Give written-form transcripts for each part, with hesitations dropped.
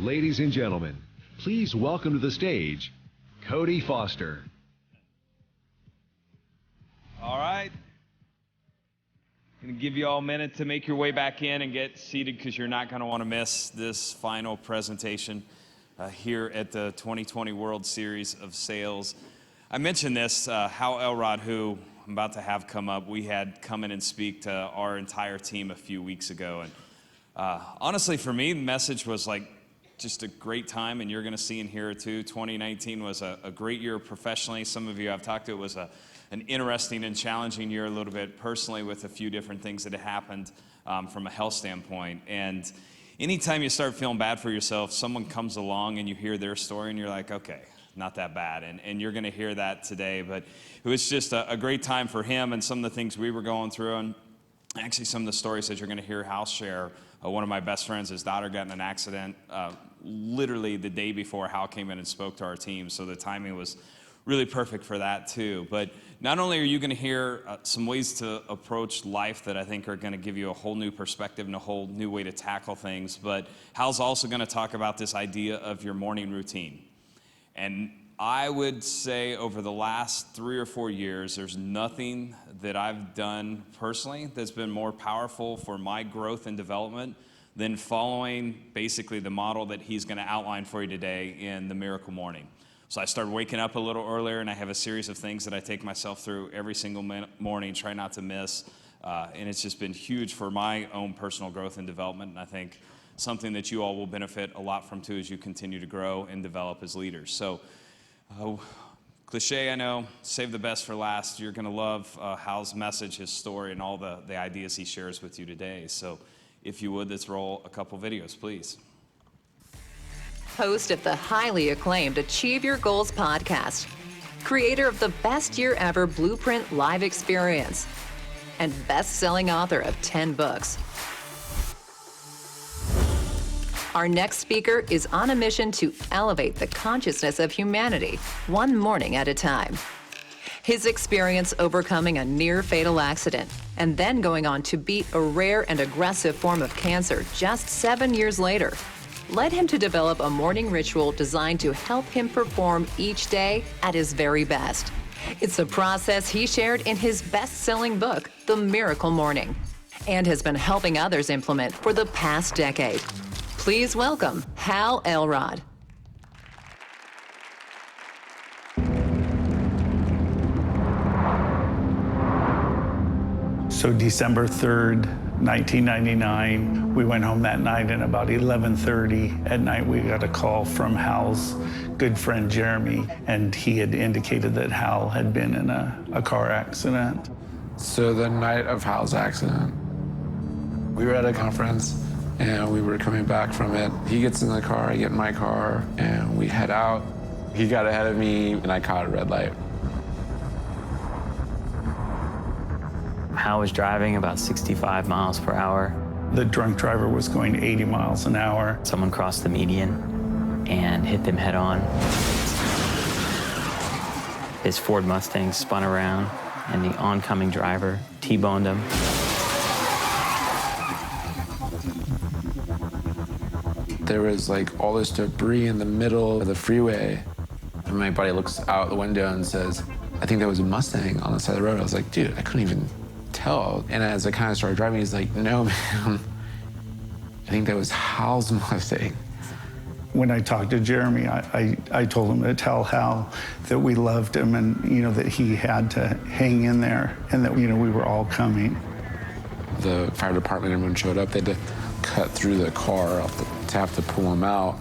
Ladies and gentlemen, please welcome to the stage, Cody Foster. All right. Going to give you all a minute to make your way back in and get seated because you're not going to want to miss this final presentation here at the 2020 World Series of Sales. I mentioned this, Hal Elrod, who I'm about to have come up, we had come in and speak to our entire team a few weeks ago. And honestly, for me, the message was like just a great time, and you're going to see and hear it too. 2019 was a great year professionally. Some of you I've talked to, it was an interesting and challenging year a little bit personally with a few different things that had happened from a health standpoint. And anytime you start feeling bad for yourself, someone comes along and you hear their story and you're like, okay, not that bad. And you're going to hear that today. But it was just a great time for him and some of the things we were going through. And actually some of the stories that you're going to hear Hal share. One of my best friends, his daughter got in an accident literally the day before Hal came in and spoke to our team. So the timing was really perfect for that too. But not only are you going to hear some ways to approach life that I think are going to give you a whole new perspective and a whole new way to tackle things, but Hal's also going to talk about this idea of your morning routine. And I would say over the last 3 or 4 years, there's nothing that I've done personally that's been more powerful for my growth and development than following basically the model that he's going to outline for you today in the Miracle Morning. So I started waking up a little earlier, and I have a series of things that I take myself through every single morning, try not to miss. And it's just been huge for my own personal growth and development. And I think something that you all will benefit a lot from too as you continue to grow and develop as leaders. So cliche, I know, save the best for last. You're going to love Hal's message, his story, and all the ideas he shares with you today. So if you would, let's roll a couple videos, please. Host of the highly acclaimed Achieve Your Goals podcast, creator of the Best Year Ever Blueprint Live Experience, and best-selling author of 10 books. Our next speaker is on a mission to elevate the consciousness of humanity, one morning at a time. His experience overcoming a near-fatal accident and then going on to beat a rare and aggressive form of cancer just 7 years later led him to develop a morning ritual designed to help him perform each day at his very best. It's a process he shared in his best-selling book, The Miracle Morning, and has been helping others implement for the past decade. Please welcome Hal Elrod. So December 3rd, 1999, we went home that night, and about 11:30 at night, we got a call from Hal's good friend, Jeremy, and he had indicated that Hal had been in a car accident. So the night of Hal's accident, we were at a conference, and we were coming back from it. He gets in the car, I get in my car, and we head out. He got ahead of me, and I caught a red light. Hal was driving about 65 miles per hour. The drunk driver was going 80 miles an hour. Someone crossed the median and hit them head on. His Ford Mustang spun around, and the oncoming driver T-boned him. There was like all this debris in the middle of the freeway. And my buddy looks out the window and says, I think that was a Mustang on the side of the road. I was like, dude, I couldn't even tell. And as I kind of started driving, he's like, no, man, I think that was Hal's Mustang. When I talked to Jeremy, I told him to tell Hal that we loved him and, that he had to hang in there and that, we were all coming. The fire department, everyone showed up. They had to cut through the car to have to pull him out.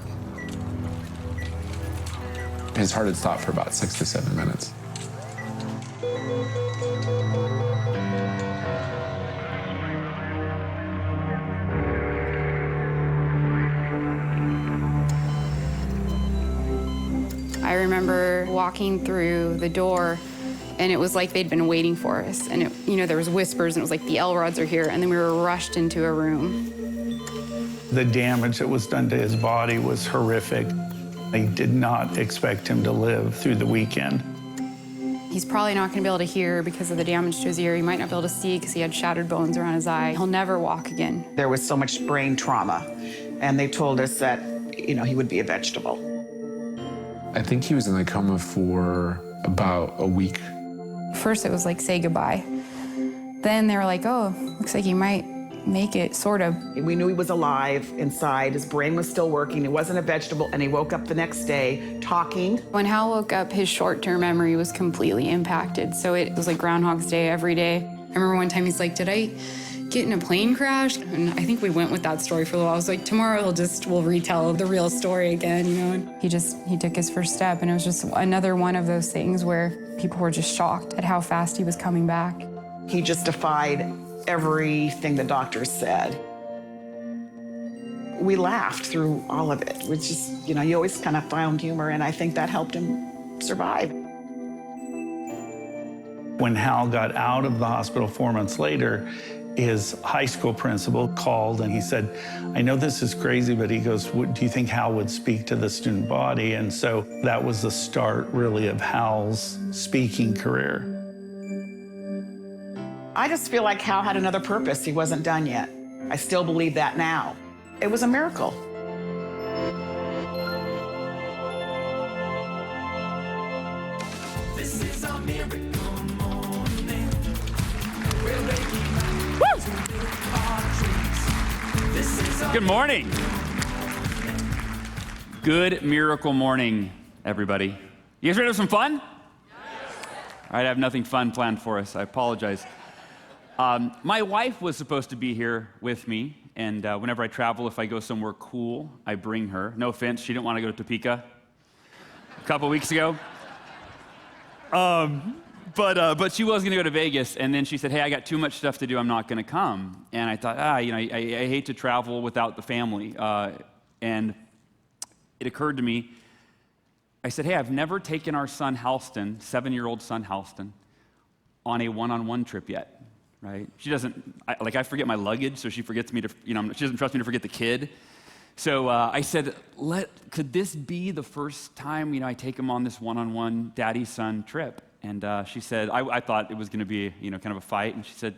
His heart had stopped for about 6 to 7 minutes. I remember walking through the door, and it was like they'd been waiting for us. And there was whispers, and it was like the Elrods are here, and then we were rushed into a room. The damage that was done to his body was horrific. They did not expect him to live through the weekend. He's probably not going to be able to hear because of the damage to his ear. He might not be able to see because he had shattered bones around his eye. He'll never walk again. There was so much brain trauma, and they told us that he would be a vegetable. I think he was in the coma for about a week. First, it was like, say goodbye. Then they were like, oh, looks like he might make it, sort of. We knew he was alive inside. His brain was still working. He wasn't a vegetable, and he woke up the next day talking. When Hal woke up, his short-term memory was completely impacted. So it was like Groundhog's Day every day. I remember one time he's like, did I get in a plane crash? And I think we went with that story for a little while. I was like, tomorrow we'll retell the real story again, And he took his first step, and it was just another one of those things where people were just shocked at how fast he was coming back. He just defied everything the doctors said. We laughed through all of it, which is, you always kind of found humor, and I think that helped him survive. When Hal got out of the hospital 4 months later, his high school principal called and he said, I know this is crazy, but he goes, do you think Hal would speak to the student body? And so that was the start, really, of Hal's speaking career. I just feel like Hal had another purpose. He wasn't done yet. I still believe that now. It was a miracle. This is a miracle morning. Good morning. Good miracle morning, everybody. You guys ready to have some fun? Yes. All right, I have nothing fun planned for us. I apologize. My wife was supposed to be here with me, and whenever I travel, if I go somewhere cool, I bring her. No offense, she didn't want to go to Topeka a couple weeks ago. But she was going to go to Vegas, and then she said, hey, I got too much stuff to do, I'm not going to come. And I thought, I hate to travel without the family. And it occurred to me, I said, hey, I've never taken our son Halston, 7-year-old son Halston, on a one-on-one trip yet. Right? She doesn't, I forget my luggage, so she forgets me to, she doesn't trust me to forget the kid. So I said, could this be the first time, I take him on this one-on-one daddy-son trip? And she said, I thought it was going to be, kind of a fight. And she said,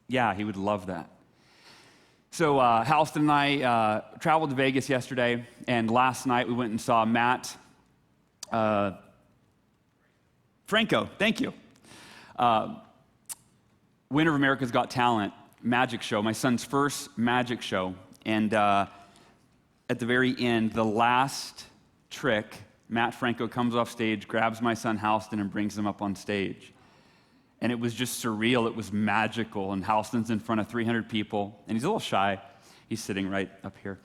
yeah, he would love that. So Halston and I traveled to Vegas yesterday, and last night we went and saw Matt Franco, thank you. Winner of America's Got Talent magic show, my son's first magic show. And at the very end, the last trick, Matt Franco comes off stage, grabs my son Halston, and brings him up on stage. And it was just surreal. It was magical. And Halston's in front of 300 people, and he's a little shy. He's sitting right up here.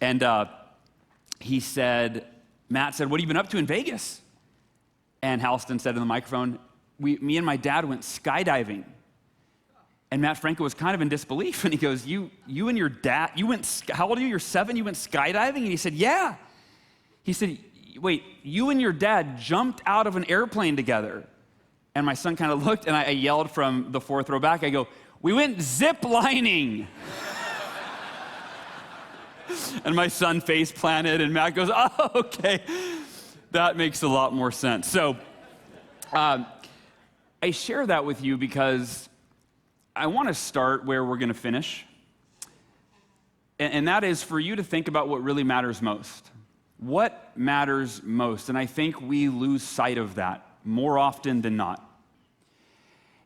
And Matt said, what have you been up to in Vegas? And Halston said in the microphone, me and my dad went skydiving. And Matt Franco was kind of in disbelief, and he goes, you and your dad, how old are you? You're 7, you went skydiving? And he said, yeah. He said, wait, you and your dad jumped out of an airplane together. And my son kind of looked, and I yelled from the 4th row back, I go, we went zip lining. And my son face planted, and Matt goes, oh, okay. That makes a lot more sense. So I share that with you because I want to start where we're going to finish. And that is for you to think about what really matters most. What matters most? And I think we lose sight of that more often than not.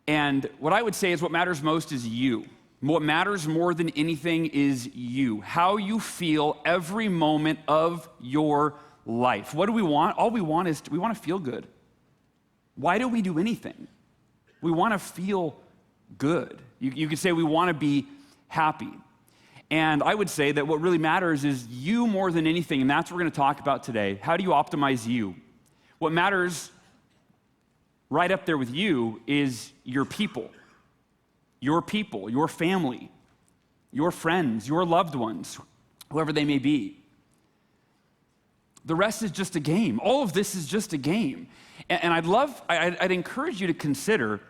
And what I would say is what matters most is you. What matters more than anything is you. How you feel every moment of your life. What do we want? All we want is we want to feel good. Why do we do anything? We want to feel good. You could say we want to be happy. And I would say that what really matters is you more than anything, and that's what we're going to talk about today. How do you optimize you? What matters right up there with you is your people, your family, your friends, your loved ones, whoever they may be. The rest is just a game. All of this is just a game. And I'd encourage you to consider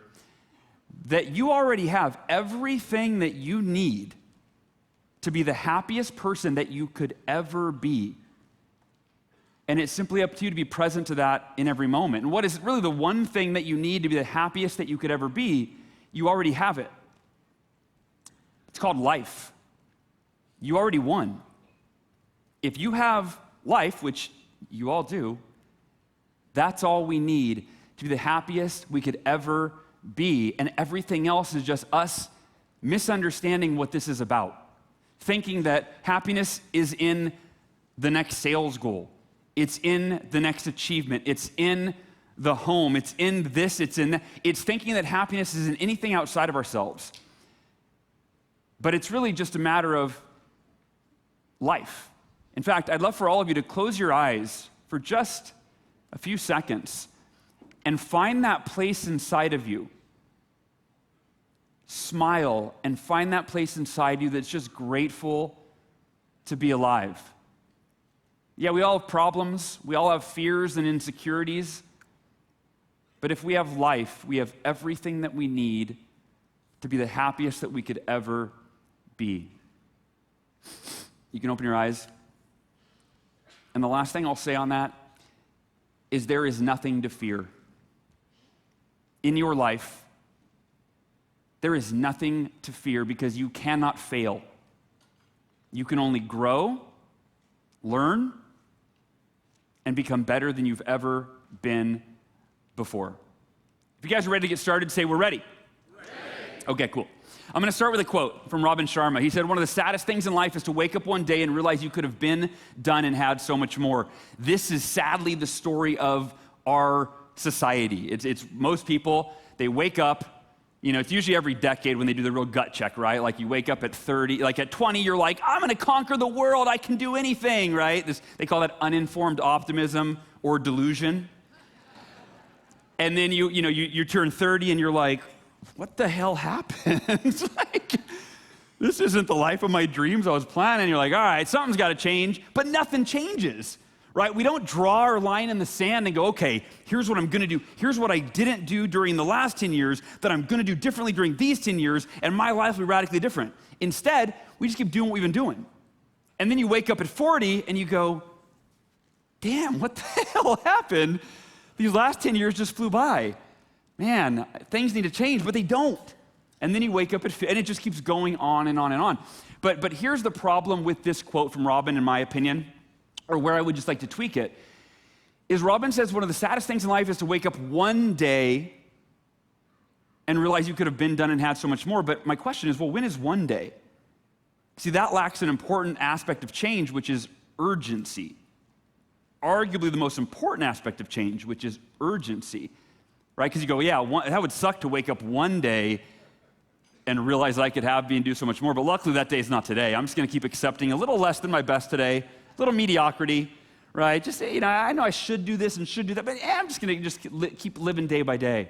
that you already have everything that you need to be the happiest person that you could ever be. And it's simply up to you to be present to that in every moment. And what is really the one thing that you need to be the happiest that you could ever be, you already have it. It's called life. You already won. if you have life, which you all do, that's all we need to be the happiest we could ever be. And everything else is just us misunderstanding what this is about, thinking that happiness is in the next sales goal, it's in the next achievement, it's in the home, it's in this, it's in that. It's thinking that happiness is in anything outside of ourselves. But it's really just a matter of life. In fact, I'd love for all of you to close your eyes for just a few seconds and find that place inside of you. Smile and find that place inside you that's just grateful to be alive. Yeah, we all have problems, we all have fears and insecurities, but if we have life, we have everything that we need to be the happiest that we could ever be. You can open your eyes. And the last thing I'll say on that is there is nothing to fear. In your life, there is nothing to fear because you cannot fail. You can only grow, learn, and become better than you've ever been before. If you guys are ready to get started, say we're ready. Okay, cool. I'm going to start with a quote from Robin Sharma. He said, "One of the saddest things in life is to wake up one day and realize you could have been, done, and had so much more." This is sadly the story of our society. It's most people, they wake up, it's usually every decade when they do the real gut check, right? Like you wake up at 30, like at 20, you're like, I'm going to conquer the world, I can do anything, right? They call that uninformed optimism or delusion. And then you turn 30 and you're like, what the hell happened? Like, this isn't the life of my dreams I was planning. You're like, all right, something's got to change, but nothing changes, right? We don't draw our line in the sand and go, okay, here's what I'm going to do. Here's what I didn't do during the last 10 years that I'm going to do differently during these 10 years, and my life will be radically different. Instead, we just keep doing what we've been doing. And then you wake up at 40 and you go, damn, what the hell happened? These last 10 years just flew by. Man, things need to change, but they don't. And then you wake up and it just keeps going on and on and on. But here's the problem with this quote from Robin, in my opinion, or where I would just like to tweak it, is Robin says one of the saddest things in life is to wake up one day and realize you could have been, done, and had so much more. But my question is, well, when is one day? See, that lacks an important aspect of change, which is urgency. Arguably the most important aspect of change, which is urgency, right? Because you go, yeah, that would suck to wake up one day and realize I could have, be, and do so much more. But luckily that day is not today. I'm just going to keep accepting a little less than my best today, a little mediocrity, right? Just, I know I should do this and should do that, but I'm just going to keep living day by day.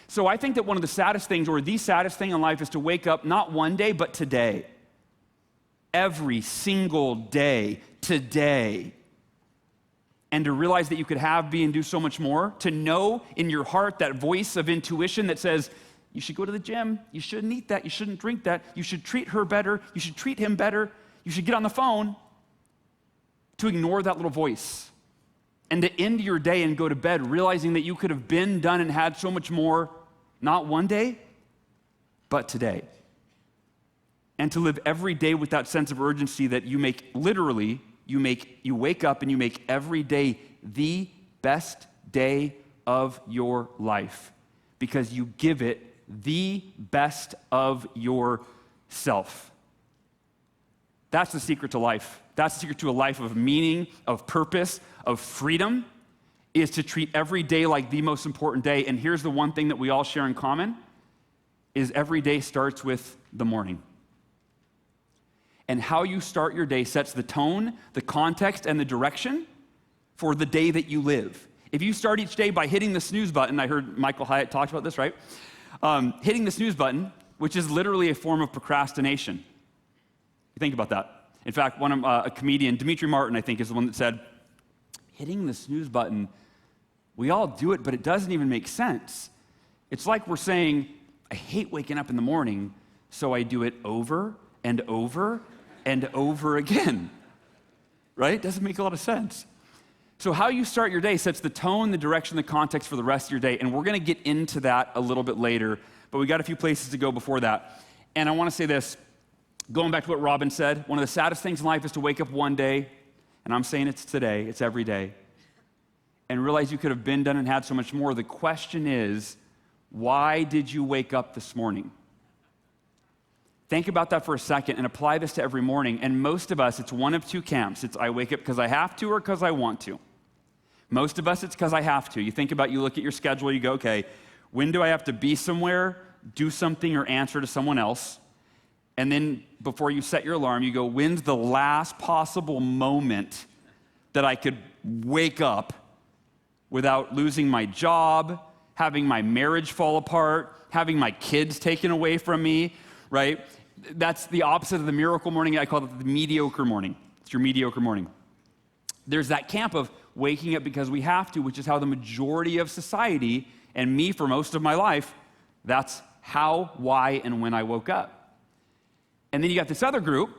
So I think that one of the saddest things, or the saddest thing in life, is to wake up not one day, but today. Every single day, today. And to realize that you could have, be, and do so much more. To know in your heart that voice of intuition that says, you should go to the gym, you shouldn't eat that, you shouldn't drink that, you should treat her better, you should treat him better, you should get on the phone. To ignore that little voice. And to end your day and go to bed realizing that you could have been, done, and had so much more, not one day, but today. And to live every day with that sense of urgency that you make, literally, you wake up and you make every day the best day of your life because you give it the best of yourself. That's the secret to life. That's the secret to a life of meaning, of purpose, of freedom, is to treat every day like the most important day. And here's the one thing that we all share in common, is every day starts with the morning. And how you start your day sets the tone, the context, and the direction for the day that you live. If you start each day by hitting the snooze button, I heard Michael Hyatt talk about this, right? Hitting the snooze button, which is literally a form of procrastination. You think about that. In fact, a comedian, Dimitri Martin, I think, is the one that said, hitting the snooze button, we all do it, but it doesn't even make sense. It's like we're saying, I hate waking up in the morning, so I do it over and over and over again, right? Doesn't make a lot of sense. So how you start your day sets the tone, the direction, the context for the rest of your day, and we're going to get into that a little bit later, but we got a few places to go before that. And I want to say this, going back to what Robin said, one of the saddest things in life is to wake up one day and I'm saying it's today, it's every day, and realize you could have been, done, and had so much more. The question is, why did you wake up this morning? Think about that for a second and apply this to every morning. And most of us, it's one of two camps. It's I wake up because I have to or because I want to. Most of us, it's because I have to. You think about, you look at your schedule, you go, okay, when do I have to be somewhere, do something, or answer to someone else? And then before you set your alarm, you go, when's the last possible moment that I could wake up without losing my job, having my marriage fall apart, having my kids taken away from me, right? That's the opposite of the miracle morning. I call it the mediocre morning. It's your mediocre morning. There's that camp of waking up because we have to, which is how the majority of society, and me for most of my life, that's how, why, and when I woke up. And then you got this other group,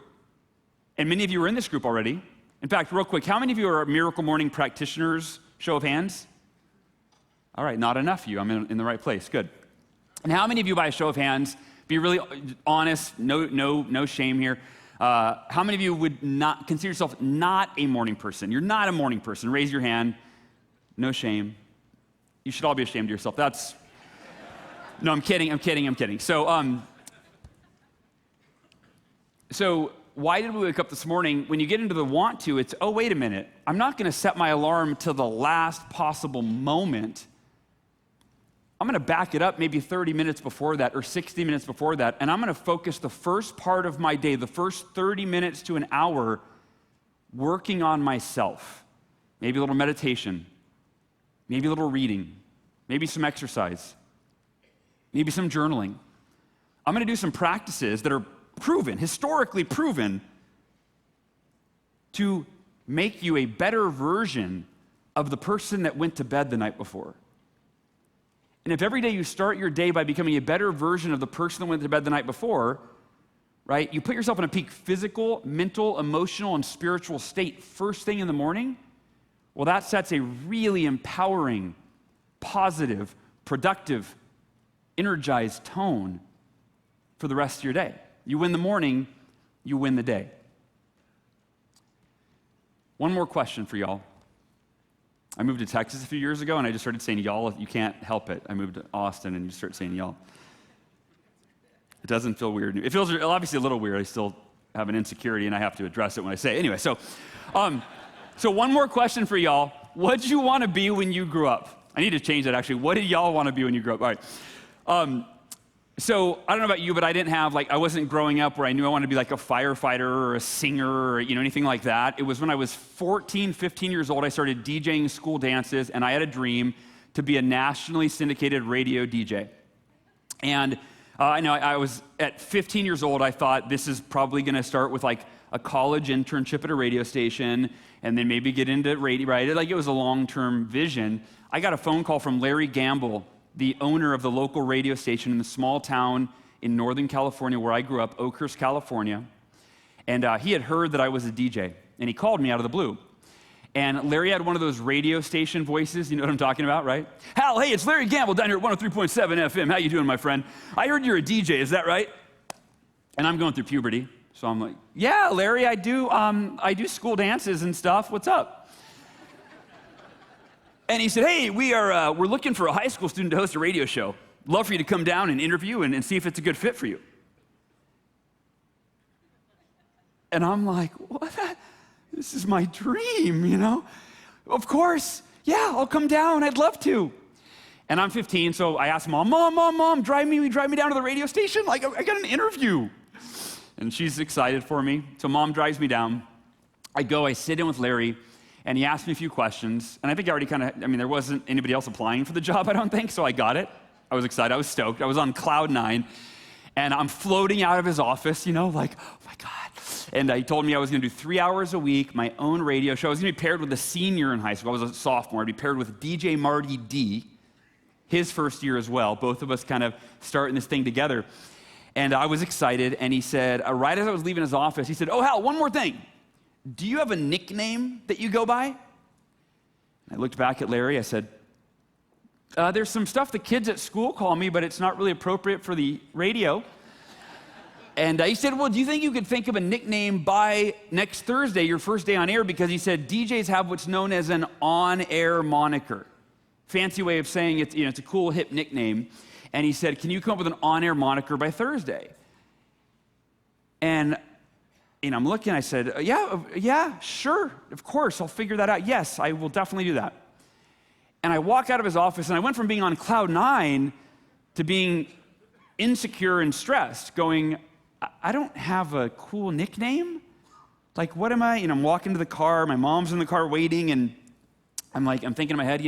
and many of you are in this group already. In fact, real quick, how many of you are miracle morning practitioners? Show of hands. All right, not enough of you. I'm in the right place. Good. And how many of you, by a show of hands, be really honest, no shame here. How many of you would not consider yourself not a morning person? You're not a morning person. Raise your hand. No shame. You should all be ashamed of yourself. No, I'm kidding. So why did we wake up this morning? When you get into the want to, it's, oh, wait a minute. I'm not going to set my alarm till the last possible moment. I'm going to back it up maybe 30 minutes before that or 60 minutes before that, and I'm going to focus the first part of my day, the first 30 minutes to an hour, working on myself. Maybe a little meditation, maybe a little reading, maybe some exercise, maybe some journaling. I'm going to do some practices that are proven, historically proven, to make you a better version of the person that went to bed the night before. And if every day you start your day by becoming a better version of the person that went to bed the night before, right, you put yourself in a peak physical, mental, emotional, and spiritual state first thing in the morning, well, that sets a really empowering, positive, productive, energized tone for the rest of your day. You win the morning, you win the day. One more question for y'all. I moved to Texas a few years ago, and I just started saying y'all. You can't help it. I moved to Austin, and you start saying y'all. It doesn't feel weird. It feels obviously a little weird. I still have an insecurity, and I have to address it when I say it. Anyway, so one more question for y'all. What did you want to be when you grew up? I need to change that, actually. What did y'all want to be when you grew up? All right. So I don't know about you, but I didn't have, I wasn't growing up where I knew I wanted to be like a firefighter or a singer or, anything like that. It was when I was 14, 15 years old, I started DJing school dances, and I had a dream to be a nationally syndicated radio DJ. And I was at 15 years old, I thought this is probably going to start with a college internship at a radio station and then maybe get into radio, right? It was a long-term vision. I got a phone call from Larry Gamble, the owner of the local radio station in the small town in Northern California where I grew up, Oakhurst, California. And he had heard that I was a DJ, and he called me out of the blue. And Larry had one of those radio station voices, you know what I'm talking about, right? Hal, hey, it's Larry Gamble down here at 103.7 FM. How you doing, my friend? I heard you're a DJ, is that right? And I'm going through puberty, so I'm like, yeah, Larry, I do school dances and stuff. What's up? And he said, hey, we're looking for a high school student to host a radio show. Love for you to come down and interview and see if it's a good fit for you. And I'm like, what? This is my dream, Of course, yeah, I'll come down. I'd love to. And I'm 15, so I asked Mom, drive me down to the radio station. I got an interview. And she's excited for me. So Mom drives me down. I sit in with Larry. And he asked me a few questions, and I think I already there wasn't anybody else applying for the job, I don't think, so I got it. I was excited, I was stoked, I was on cloud 9, and I'm floating out of his office, oh my God. And he told me I was gonna do 3 hours a week, my own radio show. I was gonna be paired with a senior in high school. I was a sophomore. I'd be paired with DJ Marty D, his first year as well. Both of us kind of starting this thing together. And I was excited, and he said, right as I was leaving his office, he said, oh, Hal, one more thing. Do you have a nickname that you go by? I looked back at Larry. I said, there's some stuff the kids at school call me, but it's not really appropriate for the radio. And he said, well, do you think you could think of a nickname by next Thursday, your first day on air? Because he said DJs have what's known as an on-air moniker. Fancy way of saying it's, it's a cool, hip nickname. And he said, can you come up with an on-air moniker by Thursday? And I'm looking, I said, yeah, sure, of course, I'll figure that out. Yes, I will definitely do that. And I walked out of his office, and I went from being on cloud 9 to being insecure and stressed, going, I don't have a cool nickname? Like, what am I? I'm walking to the car, my mom's in the car waiting, and I'm thinking in my head,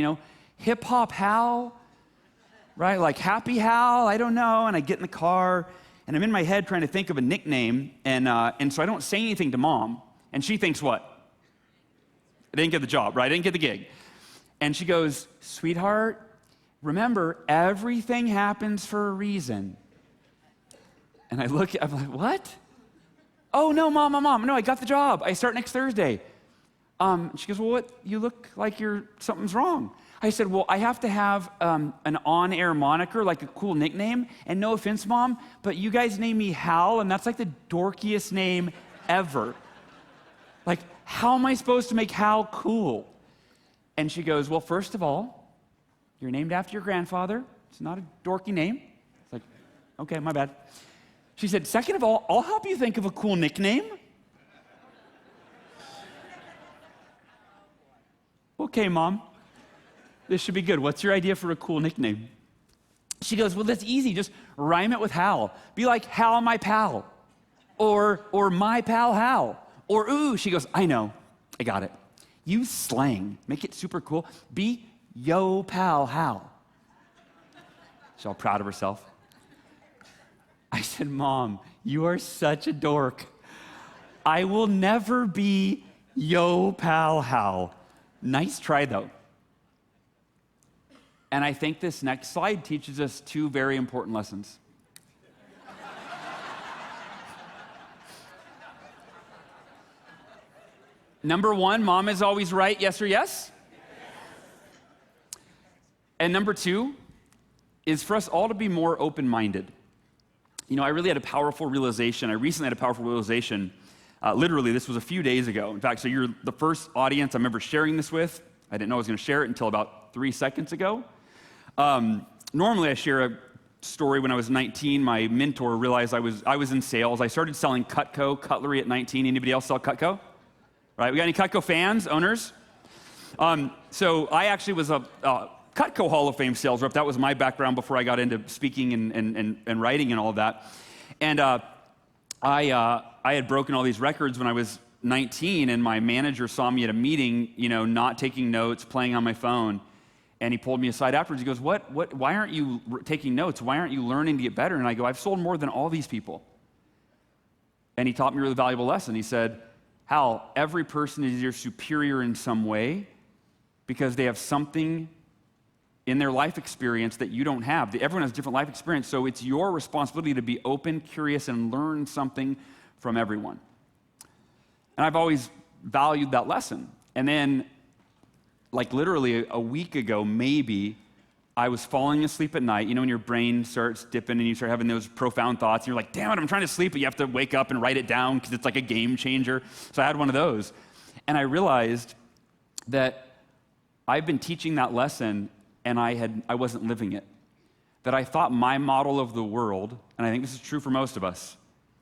Hip Hop Hal, right? Like Happy Hal, I don't know. And I get in the car, and I'm in my head trying to think of a nickname, and so I don't say anything to Mom, and she thinks what? I didn't get the job, right? I didn't get the gig. And she goes, sweetheart, remember, everything happens for a reason. And I'm like, what? Oh, no, Mom, no, I got the job. I start next Thursday. She goes, well, what? You look like something's wrong. I said, well, I have to have an on-air moniker, like a cool nickname. And no offense, Mom, but you guys name me Hal, and that's like the dorkiest name ever. Like, how am I supposed to make Hal cool? And she goes, well, first of all, you're named after your grandfather. It's not a dorky name. It's like, okay, my bad. She said, second of all, I'll help you think of a cool nickname. Okay, Mom. This should be good. What's your idea for a cool nickname? She goes, well, that's easy. Just rhyme it with Hal. Be like, Hal, my pal. Or my pal Hal. Or, ooh, she goes, I know. I got it. Use slang. Make it super cool. Be yo pal Hal. She's all proud of herself. I said, Mom, you are such a dork. I will never be yo pal Hal. Nice try, though. And I think this next slide teaches us two very important lessons. Number one, Mom is always right, yes or yes? And number two is for us all to be more open-minded. I really had a powerful realization. I recently had a powerful realization. Literally, this was a few days ago. In fact, so you're the first audience I'm ever sharing this with. I didn't know I was going to share it until about 3 seconds ago. Normally, I share a story when I was 19. My mentor realized I was in sales. I started selling Cutco cutlery at 19. Anybody else sell Cutco? Right? We got any Cutco fans, owners? So I actually was a Cutco Hall of Fame sales rep. That was my background before I got into speaking and writing and all of that. And I had broken all these records when I was 19, and my manager saw me at a meeting, not taking notes, playing on my phone. And he pulled me aside afterwards. He goes, why aren't you taking notes? Why aren't you learning to get better? And I go, I've sold more than all these people. And he taught me a really valuable lesson. He said, Hal, every person is your superior in some way because they have something in their life experience that you don't have. Everyone has a different life experience, so it's your responsibility to be open, curious, and learn something from everyone. And I've always valued that lesson. And then, like literally a week ago, maybe, I was falling asleep at night. When your brain starts dipping and you start having those profound thoughts, and you're like, damn it, I'm trying to sleep, but you have to wake up and write it down because it's like a game changer. So I had one of those. And I realized that I've been teaching that lesson and I wasn't living it. That I thought my model of the world, and I think this is true for most of us,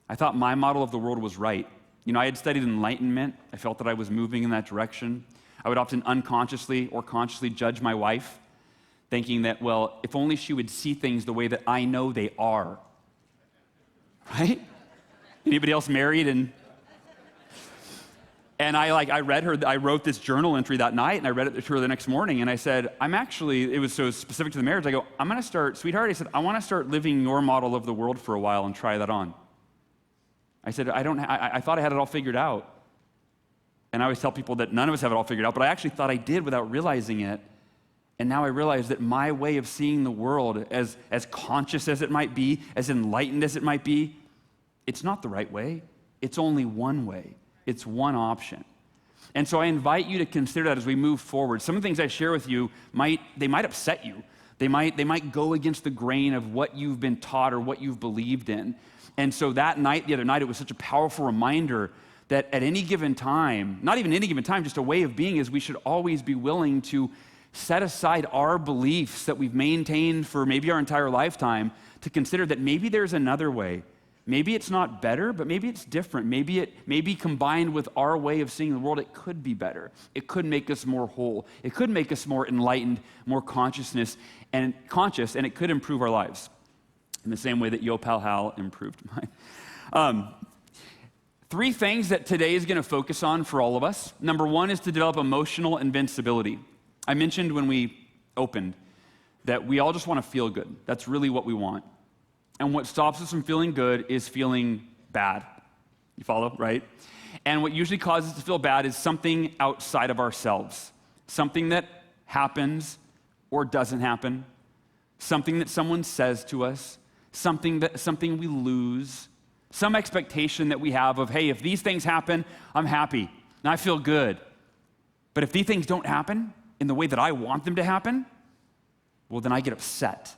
I thought my model of the world was right. I had studied enlightenment. I felt that I was moving in that direction. I would often unconsciously or consciously judge my wife, thinking that, well, if only she would see things the way that I know they are. Right? Anybody else married? And I read her, I wrote this journal entry that night, and I read it to her the next morning, and I said, it was so specific to the marriage, I go, I'm going to start, sweetheart, I said, I want to start living your model of the world for a while and try that on. I said, I thought I had it all figured out. And I always tell people that none of us have it all figured out, but I actually thought I did without realizing it. And now I realize that my way of seeing the world, as conscious as it might be, as enlightened as it might be, it's not the right way. It's only one way. It's one option. And so I invite you to consider that as we move forward. Some of the things I share with you might upset you. They might go against the grain of what you've been taught or what you've believed in. And so that night, the other night, it was such a powerful reminder that at any given time, not even any given time, just a way of being is we should always be willing to set aside our beliefs that we've maintained for maybe our entire lifetime to consider that maybe there's another way. Maybe it's not better, but maybe it's different. Maybe combined with our way of seeing the world, it could be better. It could make us more whole. It could make us more enlightened, more conscious, and it could improve our lives in the same way that Yo Pal Hal improved mine. 3 things that today is going to focus on for all of us. Number 1 is to develop emotional invincibility. I mentioned when we opened that we all just want to feel good. That's really what we want. And what stops us from feeling good is feeling bad. You follow, right? And what usually causes us to feel bad is something outside of ourselves. Something that happens or doesn't happen. Something that someone says to us. Something we lose. Some expectation that we have of, hey, if these things happen, I'm happy and I feel good. But if these things don't happen in the way that I want them to happen, well, then I get upset.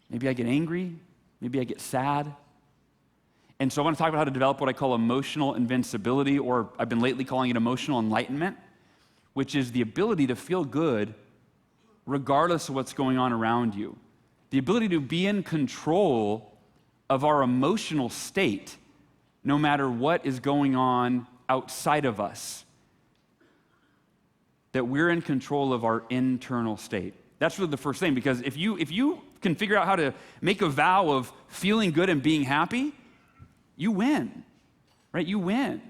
Maybe I get angry. Maybe I get sad. And so I want to talk about how to develop what I call emotional invincibility, or I've been lately calling it emotional enlightenment, which is the ability to feel good regardless of what's going on around you. The ability to be in control of our emotional state, no matter what is going on outside of us. That we're in control of our internal state. That's really the first thing, because if you can figure out how to make a vow of feeling good and being happy, you win, right? You win.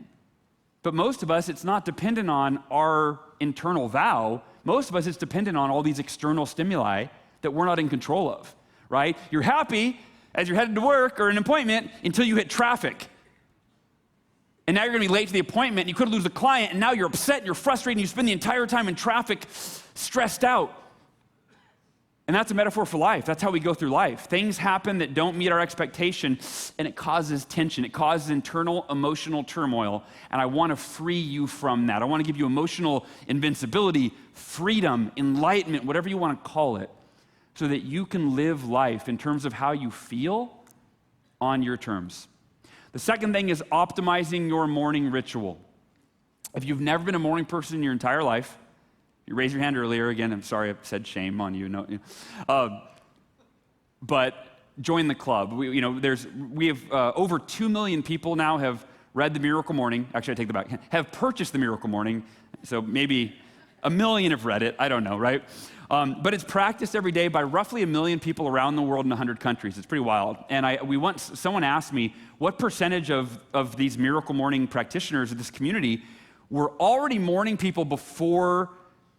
But most of us, it's not dependent on our internal vow. Most of us, it's dependent on all these external stimuli that we're not in control of, right? You're happy as you're headed to work or an appointment until you hit traffic. And now you're gonna be late to the appointment, and you could lose the client, and now you're upset and you're frustrated, and you spend the entire time in traffic stressed out. And that's a metaphor for life. That's how we go through life. Things happen that don't meet our expectation, and it causes tension. It causes internal emotional turmoil, and I wanna free you from that. I wanna give you emotional invincibility, freedom, enlightenment, whatever you wanna call it, so that you can live life in terms of how you feel on your terms. The second thing is optimizing your morning ritual. If you've never been a morning person in your entire life, you raised your hand earlier. Again, I'm sorry I said shame on you. But join the club. We have over 2 million people now have read the Miracle Morning. Actually, I take that back. Have purchased the Miracle Morning. So maybe 1 million have read it. I don't know, right? But it's practiced every day by roughly 1 million people around the world in 100 countries. It's pretty wild. And someone asked me, what percentage of these Miracle Morning practitioners of this community were already morning people before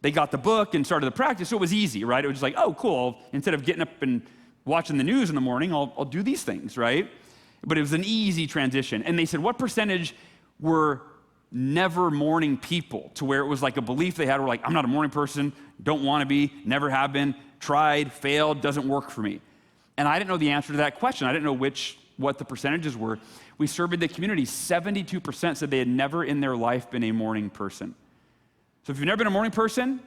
they got the book and started the practice? So it was easy, right? It was just like, oh, cool. Instead of getting up and watching the news in the morning, I'll do these things, right? But it was an easy transition. And they said, what percentage were never morning people, to where it was like a belief they had, were like, I'm not a morning person, don't want to be, never have been, tried, failed, doesn't work for me. And I didn't know the answer to that question. I didn't know what the percentages were. We surveyed the community. 72% said they had never in their life been a morning person. So if you've never been a morning person,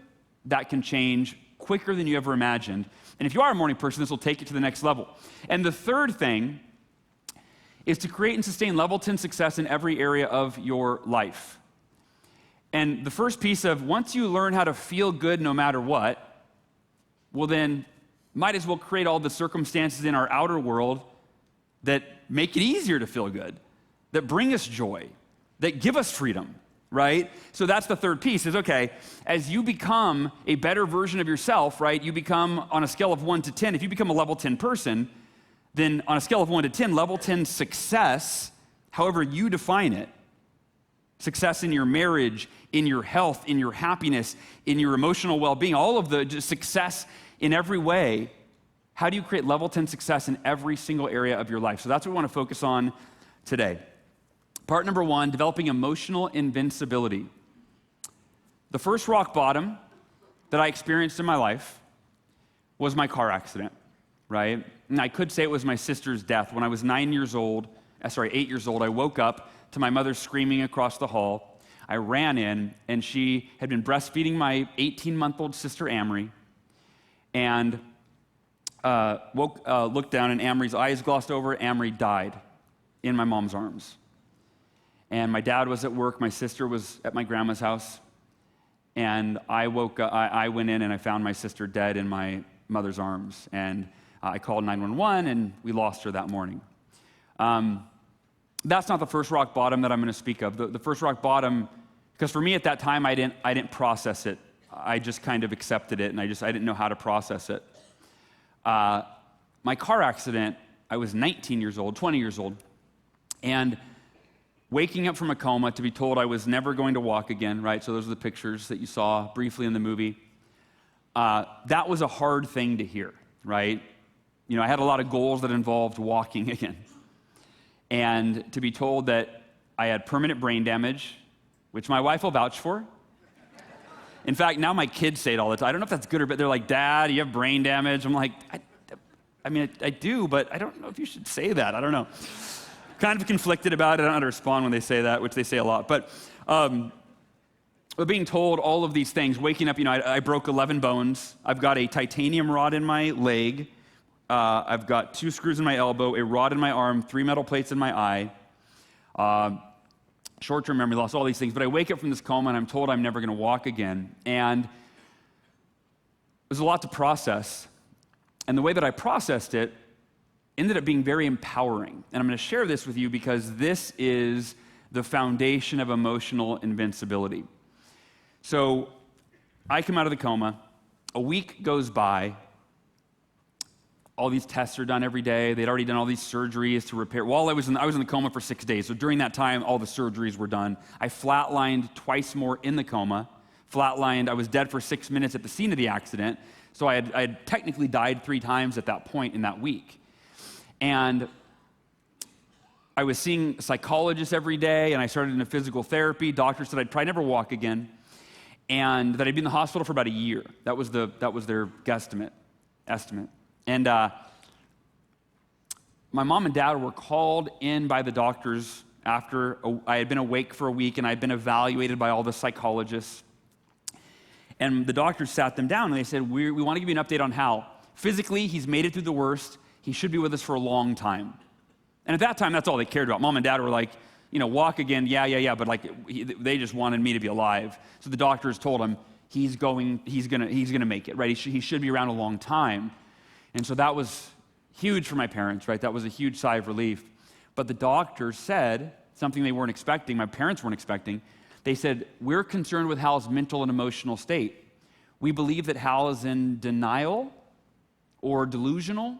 that can change quicker than you ever imagined. And if you are a morning person, this will take you to the next level. And the third thing is to create and sustain level 10 success in every area of your life. And the first piece of, once you learn how to feel good no matter what, well then, might as well create all the circumstances in our outer world that make it easier to feel good, that bring us joy, that give us freedom, right? So that's the third piece is, okay, as you become a better version of yourself, right, you become, on a scale of 1 to 10, if you become a level 10 person, then on a scale of 1 to 10, level 10 success, however you define it, success in your marriage, in your health, in your happiness, in your emotional well-being, all of the just success in every way, how do you create level 10 success in every single area of your life? So that's what we want to focus on today. Part number 1, developing emotional invincibility. The first rock bottom that I experienced in my life was my car accident, right? And I could say it was my sister's death. When I was 8 years old, I woke up to my mother screaming across the hall. I ran in, and she had been breastfeeding my 18-month-old sister, Amory, and looked down, and Amory's eyes glossed over. Amory died in my mom's arms. And my dad was at work. My sister was at my grandma's house. And I woke up, I went in and I found my sister dead in my mother's arms. And I called 911, and we lost her that morning. That's not the first rock bottom that I'm going to speak of. The first rock bottom, because for me at that time, I didn't process it. I just kind of accepted it, and I didn't know how to process it. My car accident, I was 19 years old, 20 years old, and waking up from a coma to be told I was never going to walk again, right? So those are the pictures that you saw briefly in the movie. That was a hard thing to hear, right? You know, I had a lot of goals that involved walking again. And to be told that I had permanent brain damage, which my wife will vouch for. In fact, now my kids say it all the time. I don't know if that's good or bad. They're like, Dad, you have brain damage. I'm like, I do, but I don't know if you should say that. I don't know. Kind of conflicted about it. I don't know how to respond when they say that, which they say a lot. But being told all of these things, waking up, I broke 11 bones. I've got a titanium rod in my leg. I've got 2 screws in my elbow, a rod in my arm, 3 metal plates in my eye, short-term memory loss, all these things. But I wake up from this coma, and I'm told I'm never going to walk again. And there's a lot to process. And the way that I processed it ended up being very empowering. And I'm going to share this with you because this is the foundation of emotional invincibility. So I come out of the coma. A week goes by. All these tests are done every day. They'd already done all these surgeries to repair. While I was in the coma for 6 days. So during that time, all the surgeries were done. I flatlined twice more in the coma. Flatlined. I was dead for 6 minutes at the scene of the accident. So I had technically died 3 times at that point in that week. And I was seeing psychologists every day, and I started into physical therapy. Doctors said I'd probably never walk again, and that I'd be in the hospital for about a year. That was their estimate. And my mom and dad were called in by the doctors after I had been awake for a week, and I'd been evaluated by all the psychologists. And the doctors sat them down, and they said, we want to give you an update on Hal. Physically, he's made it through the worst. He should be with us for a long time. And at that time, that's all they cared about. Mom and dad were like, walk again, yeah, but they just wanted me to be alive. So the doctors told him he's gonna make it, right? He should be around a long time. And so that was huge for my parents, right? That was a huge sigh of relief. But the doctors said something they weren't expecting, my parents weren't expecting. They said, we're concerned with Hal's mental and emotional state. We believe that Hal is in denial or delusional,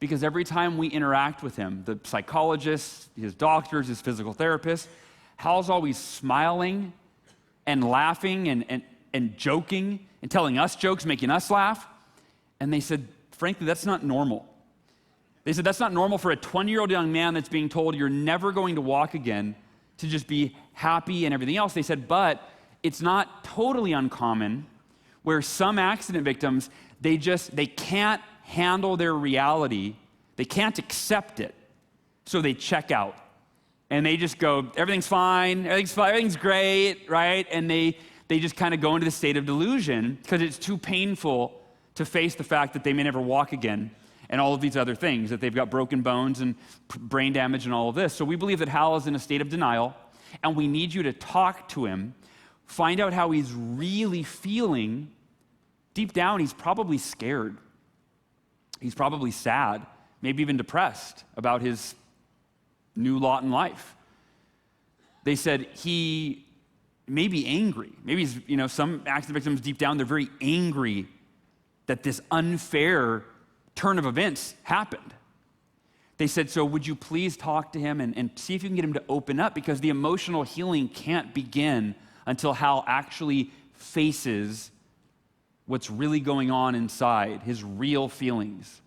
because every time we interact with him, the psychologists, his doctors, his physical therapists, Hal's always smiling and laughing and joking and telling us jokes, making us laugh. And they said, frankly, that's not normal. They said, that's not normal for a 20-year-old young man that's being told you're never going to walk again to just be happy and everything else. They said, but it's not totally uncommon where some accident victims, they can't handle their reality. They can't accept it. So they check out. And they just go, everything's fine, everything's great, right? And they just kind of go into the state of delusion because it's too painful to face the fact that they may never walk again and all of these other things, that they've got broken bones and brain damage and all of this. So we believe that Hal is in a state of denial, and we need you to talk to him, find out how he's really feeling. Deep down, he's probably scared. He's probably sad, maybe even depressed about his new lot in life. They said he may be angry. Maybe he's, some accident victims deep down, they're very angry that this unfair turn of events happened. They said, so would you please talk to him and see if you can get him to open up, because the emotional healing can't begin until Hal actually faces what's really going on inside, his real feelings.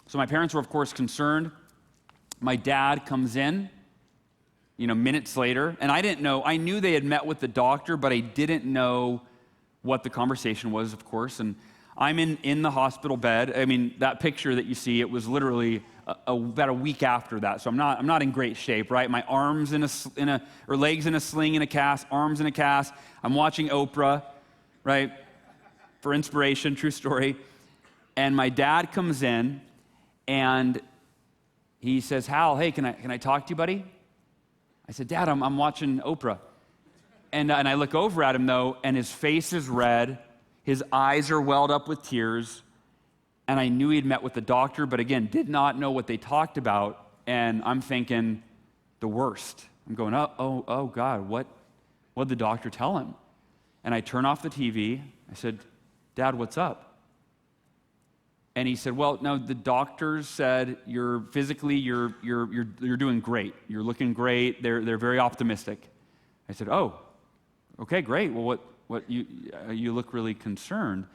So my parents were, of course, concerned. My dad comes in, minutes later, and I didn't know. I knew they had met with the doctor, but I didn't know what the conversation was, of course. And I'm in the hospital bed. I mean, that picture that you see, it was literally about a week after that. So I'm not in great shape, right? My arms legs in a sling in a cast, arms in a cast. I'm watching Oprah, right? For inspiration, true story. And my dad comes in, and he says, Hal, hey, can I talk to you, buddy? I said, Dad, I'm watching Oprah. And I look over at him, though, and his face is red. His eyes are welled up with tears. And I knew he'd met with the doctor, but again, did not know what they talked about. And I'm thinking the worst. I'm going, oh God, what did the doctor tell him? And I turn off the TV. I said, Dad, what's up? And he said, well, no, the doctors said you're doing great. You're looking great. They're very optimistic. I said, oh, okay, great. Well, what you look really concerned.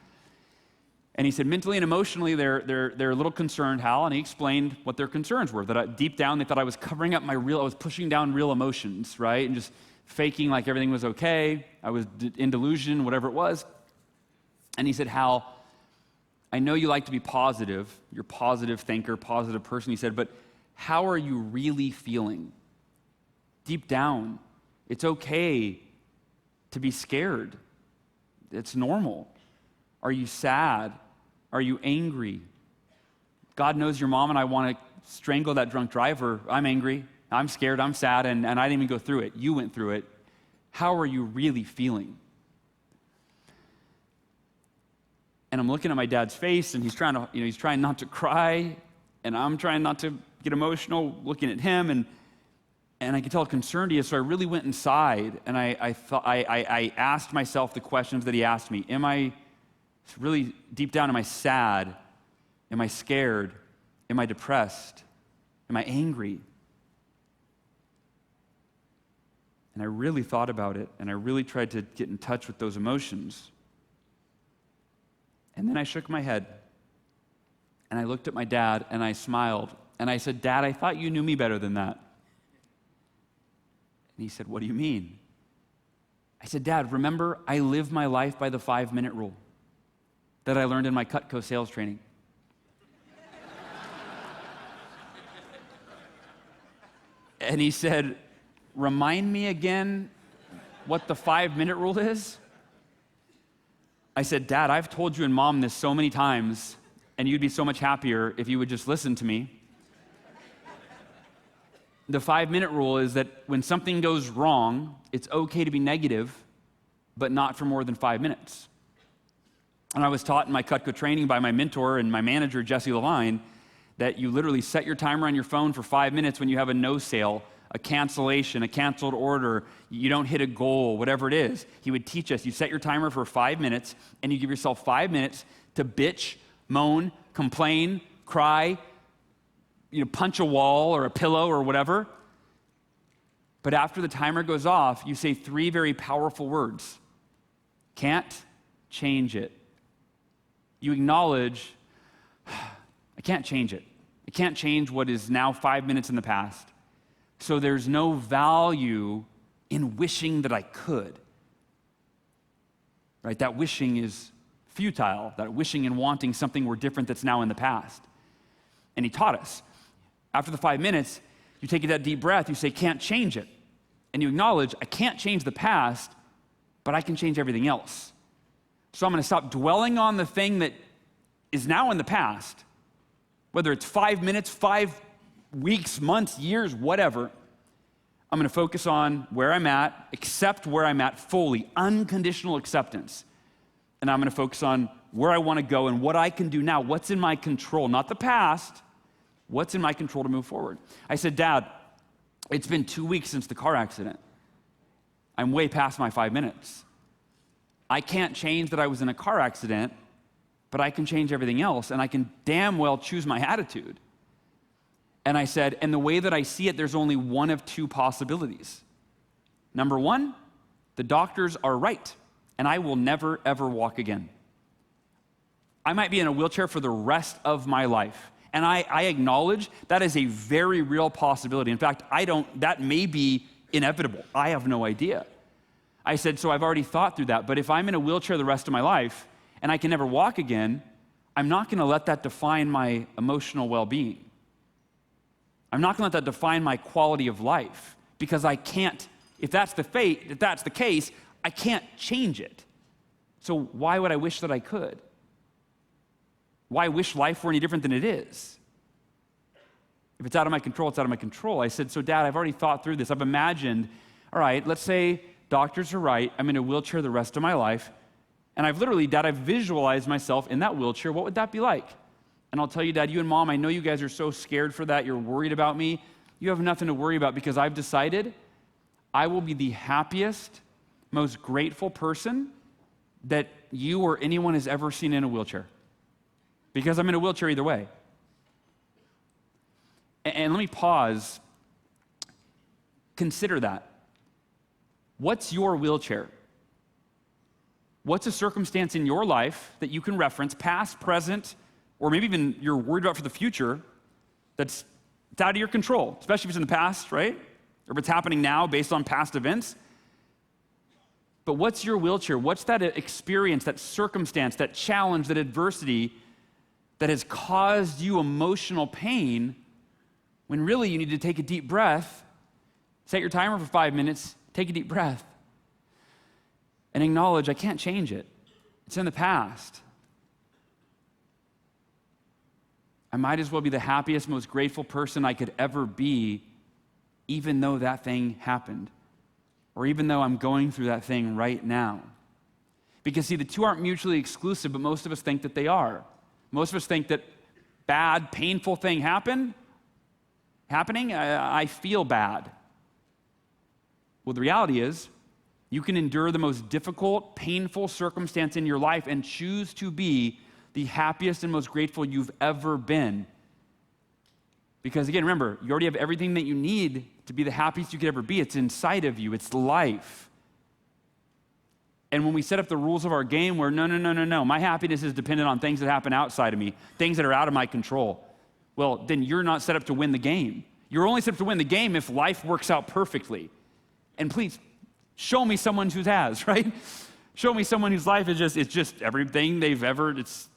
And he said, mentally and emotionally, they're a little concerned, Hal, and he explained what their concerns were. That deep down, they thought I was covering up I was pushing down real emotions, right? And just faking like everything was okay. I was in delusion, whatever it was. And he said, Hal, I know you like to be positive. You're a positive thinker, positive person. He said, but how are you really feeling? Deep down, it's okay to be scared. It's normal. Are you sad? Are you angry? God knows your mom and I want to strangle that drunk driver. I'm angry. I'm scared. I'm sad. And I didn't even go through it. You went through it. How are you really feeling? And I'm looking at my dad's face, and he's trying not to cry, and I'm trying not to get emotional looking at him, and I could tell how concerned he is. So I really went inside, and I asked myself the questions that he asked me. Am I really deep down? Am I sad? Am I scared? Am I depressed? Am I angry? And I really thought about it, and I really tried to get in touch with those emotions. And then I shook my head, and I looked at my dad, and I smiled, and I said, Dad, I thought you knew me better than that. And he said, what do you mean? I said, Dad, remember, I live my life by the 5-minute rule that I learned in my Cutco sales training. And he said, remind me again what the 5-minute rule is? I said, Dad, I've told you and Mom this so many times, and you'd be so much happier if you would just listen to me. The 5-minute rule is that when something goes wrong, it's okay to be negative, but not for more than 5 minutes. And I was taught in my Cutco training by my mentor and my manager, Jesse Levine, that you literally set your timer on your phone for 5 minutes when you have a no sale, a cancellation, a canceled order, you don't hit a goal, whatever it is. He would teach us, you set your timer for 5 minutes, and you give yourself 5 minutes to bitch, moan, complain, cry, punch a wall or a pillow or whatever. But after the timer goes off, you say 3 very powerful words. Can't change it. You acknowledge, I can't change it. I can't change what is now 5 minutes in the past. So there's no value in wishing that I could. Right? That wishing is futile. That wishing and wanting something were different that's now in the past. And he taught us. After the 5 minutes, you take that deep breath, you say, can't change it. And you acknowledge, I can't change the past, but I can change everything else. So I'm going to stop dwelling on the thing that is now in the past, whether it's 5 minutes, 5 weeks, months, years, whatever. I'm going to focus on where I'm at, accept where I'm at fully, unconditional acceptance. And I'm going to focus on where I want to go and what I can do now, what's in my control, not the past, what's in my control to move forward. I said, Dad, it's been 2 weeks since the car accident. I'm way past my 5 minutes. I can't change that I was in a car accident, but I can change everything else, and I can damn well choose my attitude. And I said, and the way that I see it, there's only one of 2 possibilities. Number 1, the doctors are right, and I will never, ever walk again. I might be in a wheelchair for the rest of my life. And I acknowledge that is a very real possibility. In fact, that may be inevitable. I have no idea. I said, so I've already thought through that, but if I'm in a wheelchair the rest of my life and I can never walk again, I'm not going to let that define my emotional well-being. I'm not going to let that define my quality of life, because I can't, if that's the case, I can't change it. So why would I wish that I could? Why wish life were any different than it is? If it's out of my control, it's out of my control. I said, so Dad, I've already thought through this. I've imagined, all right, let's say doctors are right. I'm in a wheelchair the rest of my life. And I've visualized myself in that wheelchair. What would that be like? And I'll tell you, Dad, you and Mom, I know you guys are so scared for that. You're worried about me. You have nothing to worry about because I've decided I will be the happiest, most grateful person that you or anyone has ever seen in a wheelchair. Because I'm in a wheelchair either way. And let me pause. Consider that. What's your wheelchair? What's a circumstance in your life that you can reference, past, present, or maybe even you're worried about for the future, it's out of your control, especially if it's in the past, right? Or if it's happening now based on past events. But what's your wheelchair? What's that experience, that circumstance, that challenge, that adversity that has caused you emotional pain when really you need to take a deep breath, set your timer for 5 minutes, take a deep breath, and acknowledge I can't change it. It's in the past. I might as well be the happiest, most grateful person I could ever be, even though that thing happened, or even though I'm going through that thing right now. Because see, the two aren't mutually exclusive, but most of us think that they are. Most of us think that bad, painful thing happening, I feel bad. Well, the reality is, you can endure the most difficult, painful circumstance in your life and choose to be the happiest and most grateful you've ever been. Because again, remember, you already have everything that you need to be the happiest you could ever be. It's inside of you. It's life. And when we set up the rules of our game where, no, my happiness is dependent on things that happen outside of me, things that are out of my control, well, then you're not set up to win the game. You're only set up to win the game if life works out perfectly. And please, show me someone who has, right? Show me someone whose life is just everything it's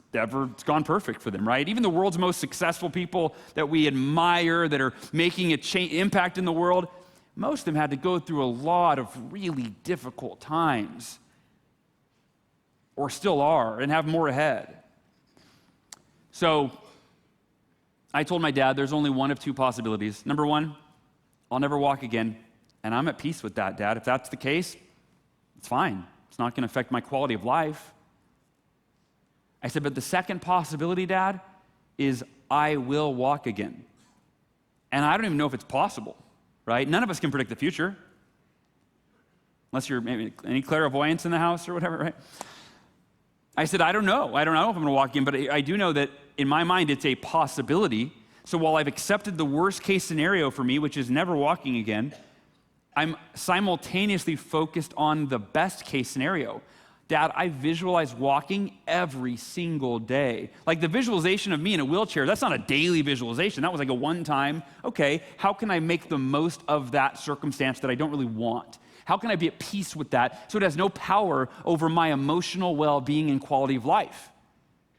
gone perfect for them, right? Even the world's most successful people that we admire, that are making an impact in the world, most of them had to go through a lot of really difficult times, or still are, and have more ahead. So I told my dad there's only one of two possibilities. Number one, I'll never walk again. And I'm at peace with that, Dad. If that's the case, it's fine. It's not going to affect my quality of life. I said, but the second possibility, Dad, is I will walk again. And I don't even know if it's possible, right? None of us can predict the future. Unless you're maybe any clairvoyance in the house or whatever, right? I said, I don't know. I don't know if I'm going to walk again, but I do know that in my mind it's a possibility. So while I've accepted the worst case scenario for me, which is never walking again, I'm simultaneously focused on the best case scenario. Dad, I visualize walking every single day. Like the visualization of me in a wheelchair, that's not a daily visualization. That was like a one-time, okay, how can I make the most of that circumstance that I don't really want? How can I be at peace with that so it has no power over my emotional well-being and quality of life?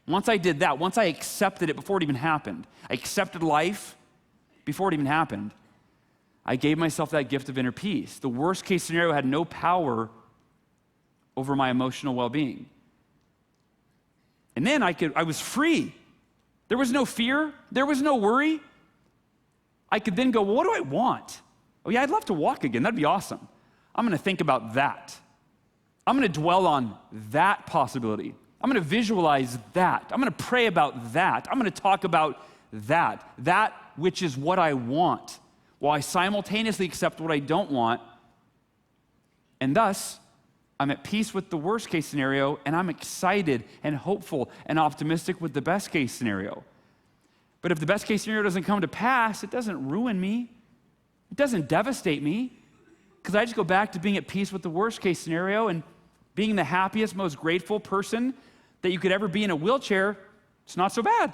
Once I did that, once I accepted it before it even happened, I accepted life before it even happened, I gave myself that gift of inner peace. The worst case scenario had no power over my emotional well-being. And then I was free. There was no fear. There was no worry. I could then go, well, what do I want? Oh yeah, I'd love to walk again. That'd be awesome. I'm going to think about that. I'm going to dwell on that possibility. I'm going to visualize that. I'm going to pray about that. I'm going to talk about that which is what I want, while I simultaneously accept what I don't want. And thus, I'm at peace with the worst case scenario, and I'm excited and hopeful and optimistic with the best case scenario. But if the best case scenario doesn't come to pass, it doesn't ruin me. It doesn't devastate me, because I just go back to being at peace with the worst case scenario and being the happiest, most grateful person that you could ever be in a wheelchair. It's not so bad.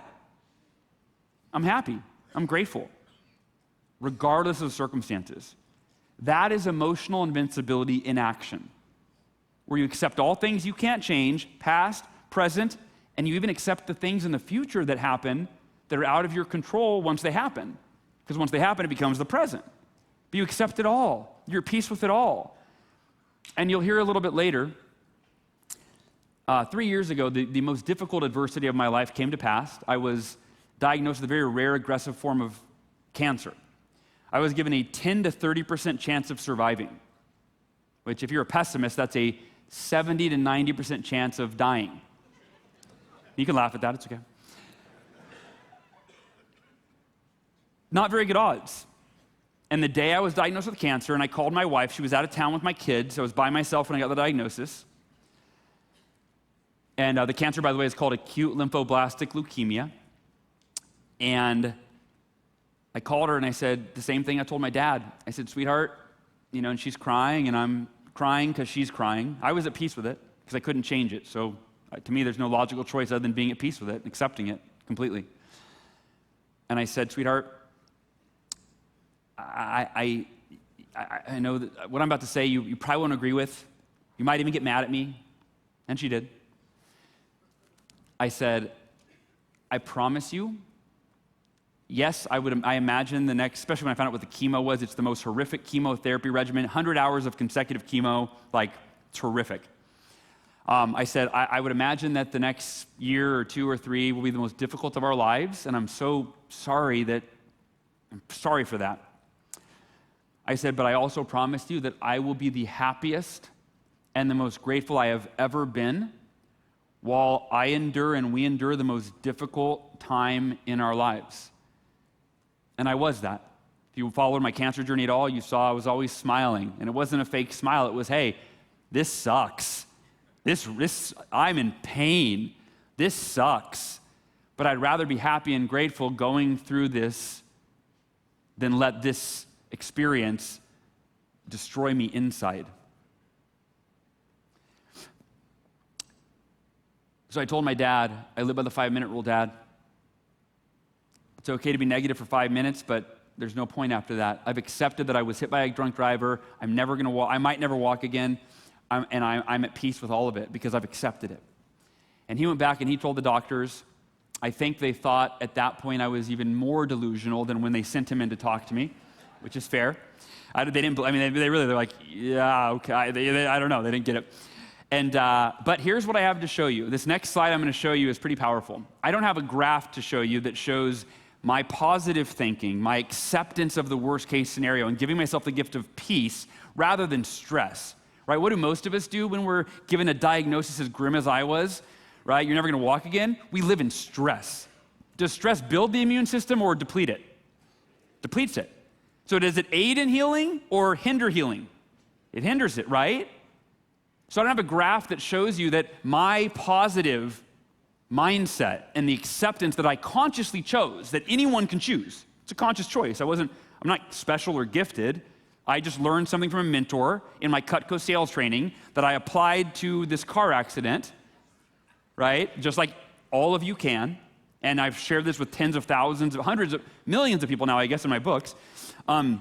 I'm happy. I'm grateful, regardless of the circumstances. That is emotional invincibility in action, where you accept all things you can't change, past, present, and you even accept the things in the future that happen that are out of your control once they happen. Because once they happen, it becomes the present. But you accept it all. You're at peace with it all. And you'll hear a little bit later, 3 years ago, the most difficult adversity of my life came to pass. I was diagnosed with a very rare aggressive form of cancer. I was given a 10 to 30% chance of surviving, which if you're a pessimist, that's a 70 to 90% chance of dying. You can laugh at that, it's okay. Not very good odds. And the day I was diagnosed with cancer and I called my wife, she was out of town with my kids. I was by myself when I got the diagnosis. And the cancer, by the way, is called acute lymphoblastic leukemia. And I called her and I said the same thing I told my dad. I said, sweetheart, and she's crying and I'm crying because she's crying. I was at peace with it because I couldn't change it. So to me, there's no logical choice other than being at peace with it, accepting it completely. And I said, sweetheart, I know that what I'm about to say you probably won't agree with. You might even get mad at me. And she did. I said, I promise you, yes, I imagine the next, especially when I found out what the chemo was, it's the most horrific chemotherapy regimen, 100 hours of consecutive chemo, like, it's horrific. I said, I would imagine that the next year or 2 or 3 will be the most difficult of our lives, and I'm so sorry for that. I said, but I also promised you that I will be the happiest and the most grateful I have ever been while I endure and we endure the most difficult time in our lives. And I was that. If you followed my cancer journey at all, you saw I was always smiling. And it wasn't a fake smile. It was, hey, this sucks. I'm in pain. This sucks. But I'd rather be happy and grateful going through this than let this experience destroy me inside. So I told my dad, I live by the 5-minute rule, Dad. It's okay to be negative for 5 minutes, but there's no point after that. I've accepted that I was hit by a drunk driver. I'm never going to walk. I might never walk again. I'm at peace with all of it because I've accepted it. And he went back and he told the doctors, I think they thought at that point I was even more delusional than when they sent him in to talk to me, which is fair. They're like, yeah, okay. I don't know. They didn't get it. And but here's what I have to show you. This next slide I'm going to show you is pretty powerful. I don't have a graph to show you that shows my positive thinking, my acceptance of the worst case scenario, and giving myself the gift of peace rather than stress. Right? What do most of us do when we're given a diagnosis as grim as I was? Right? You're never going to walk again. We live in stress. Does stress build the immune system or deplete it? Depletes it. So does it aid in healing or hinder healing? It hinders it, right? So I don't have a graph that shows you that my positive mindset and the acceptance that I consciously chose, that anyone can choose. It's a conscious choice. I'm not special or gifted. I just learned something from a mentor in my Cutco sales training that I applied to this car accident, right? Just like all of you can. And I've shared this with tens of thousands, hundreds of millions of people now, I guess, in my books. And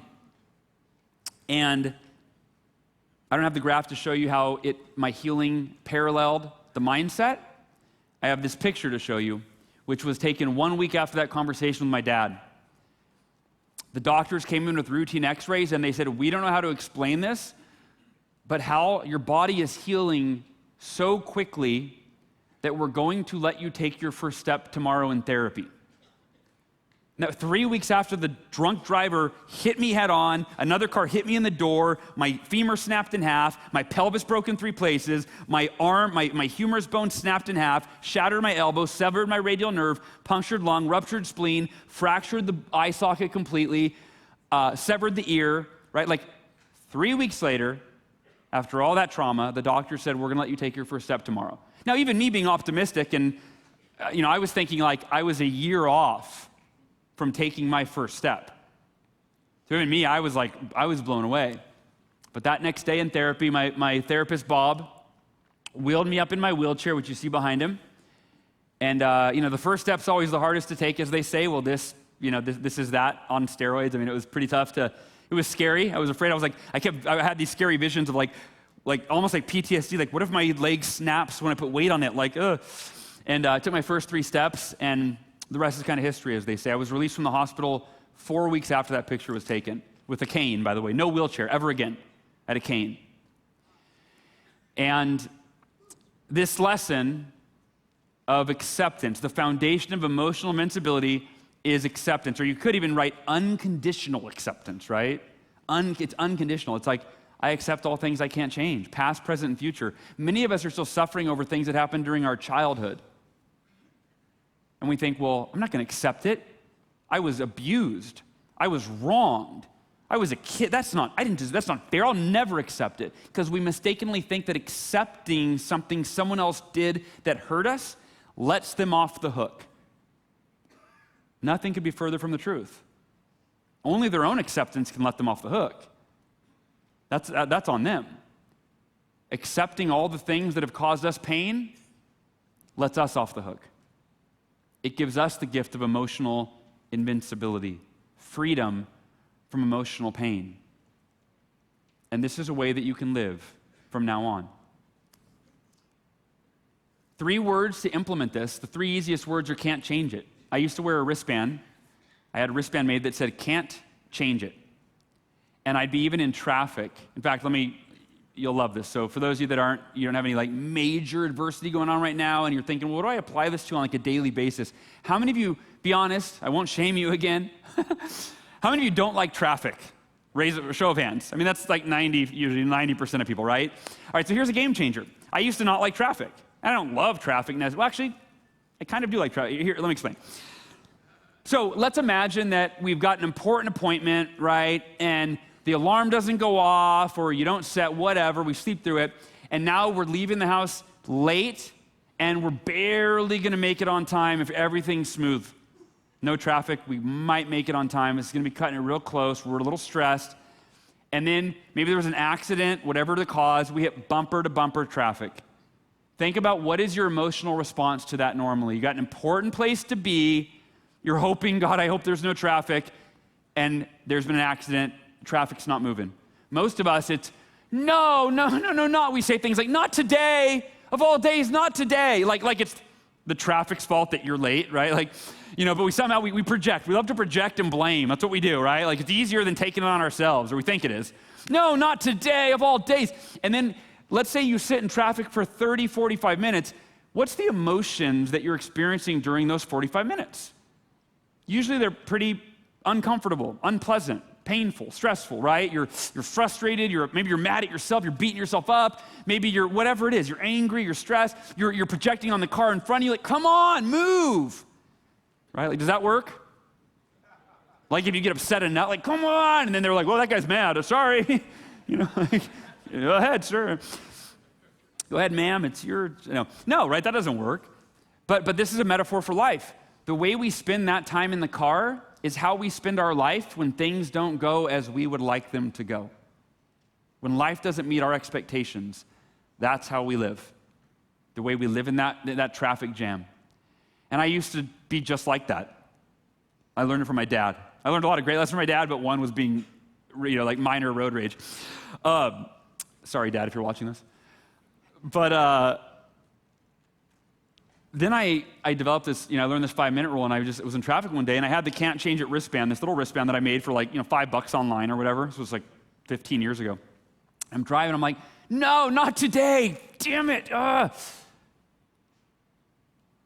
I don't have the graph to show you how my healing paralleled the mindset. I have this picture to show you, which was taken 1 week after that conversation with my dad. The doctors came in with routine x-rays and they said, we don't know how to explain this, but Hal, your body is healing so quickly that we're going to let you take your first step tomorrow in therapy. Now, 3 weeks after the drunk driver hit me head on, another car hit me in the door, my femur snapped in half, my pelvis broke in 3 places, my arm, my humerus bone snapped in half, shattered my elbow, severed my radial nerve, punctured lung, ruptured spleen, fractured the eye socket completely, severed the ear, right? Like 3 weeks later, after all that trauma, the doctor said, we're gonna let you take your first step tomorrow. Now, even me being optimistic and, I was thinking like I was a year off from taking my first step. So even me, I was blown away. But that next day in therapy, my therapist, Bob, wheeled me up in my wheelchair, which you see behind him. And, the first step's always the hardest to take, as they say. Well, this is that on steroids. I mean, it was pretty tough it was scary. I was afraid. I had these scary visions of like almost like PTSD. Like, what if my leg snaps when I put weight on it? Like, ugh. And I took my first 3 steps, and the rest is kind of history, as they say. I was released from the hospital 4 weeks after that picture was taken, with a cane, by the way. No wheelchair ever again. I had a cane. And this lesson of acceptance, the foundation of emotional invincibility is acceptance, or you could even write unconditional acceptance, right? It's unconditional. It's like, I accept all things I can't change, past, present, and future. Many of us are still suffering over things that happened during our childhood. And we think, well, I'm not going to accept it. I was abused. I was wronged. I was a kid. That's not fair. I'll never accept it. Because we mistakenly think that accepting something someone else did that hurt us lets them off the hook. Nothing could be further from the truth. Only their own acceptance can let them off the hook. That's on them. Accepting all the things that have caused us pain lets us off the hook. It gives us the gift of emotional invincibility, freedom from emotional pain. And this is a way that you can live from now on. 3 words to implement this. The 3 easiest words are can't change it. I used to wear a wristband. I had a wristband made that said can't change it. And I'd be even in traffic. In fact, you'll love this. So for those of you that you don't have any like major adversity going on right now, and you're thinking, well, what do I apply this to on like a daily basis? How many of you, be honest, I won't shame you again. How many of you don't like traffic? Raise a show of hands. I mean, that's like usually 90% of people, right? All right, so here's a game changer. I used to not like traffic. I don't love traffic. Well, actually, I kind of do like traffic. Here, let me explain. So let's imagine that we've got an important appointment, right? And the alarm doesn't go off, or you don't set whatever, we sleep through it, and now we're leaving the house late, and we're barely gonna make it on time if everything's smooth. No traffic, we might make it on time, it's gonna be cutting it real close, we're a little stressed, and then maybe there was an accident, whatever the cause, we hit bumper to bumper traffic. Think about what is your emotional response to that normally. You got an important place to be, you're hoping, God, I hope there's no traffic, and there's been an accident, traffic's not moving. Most of us, it's, no. We say things like, not today, of all days, not today. Like it's the traffic's fault that you're late, right? But we project. We love to project and blame. That's what we do, right? Like it's easier than taking it on ourselves, or we think it is. No, not today, of all days. And then let's say you sit in traffic for 30, 45 minutes. What's the emotions that you're experiencing during those 45 minutes? Usually they're pretty uncomfortable, unpleasant, painful, stressful, right? You're frustrated, maybe you're mad at yourself, you're beating yourself up, maybe you're whatever it is, you're angry, you're stressed, you're projecting on the car in front of you, like, come on, move, right? Like, does that work? Like if you get upset enough, like, come on, and then they're like, well, that guy's mad, sorry, go ahead, sir. Go ahead, ma'am, it's your, no, right, that doesn't work. But this is a metaphor for life. The way we spend that time in the car is how we spend our life when things don't go as we would like them to go. When life doesn't meet our expectations, that's how we live. The way we live in that traffic jam. And I used to be just like that. I learned it from my dad. I learned a lot of great lessons from my dad, but one was being, like minor road rage. Sorry, Dad, if you're watching this. But then I developed this, I learned this 5-minute rule, and I was in traffic one day, and I had the can't change it wristband, this little wristband that I made for like, $5 online or whatever. This was like 15 years ago. I'm driving, I'm like, no, not today, damn it.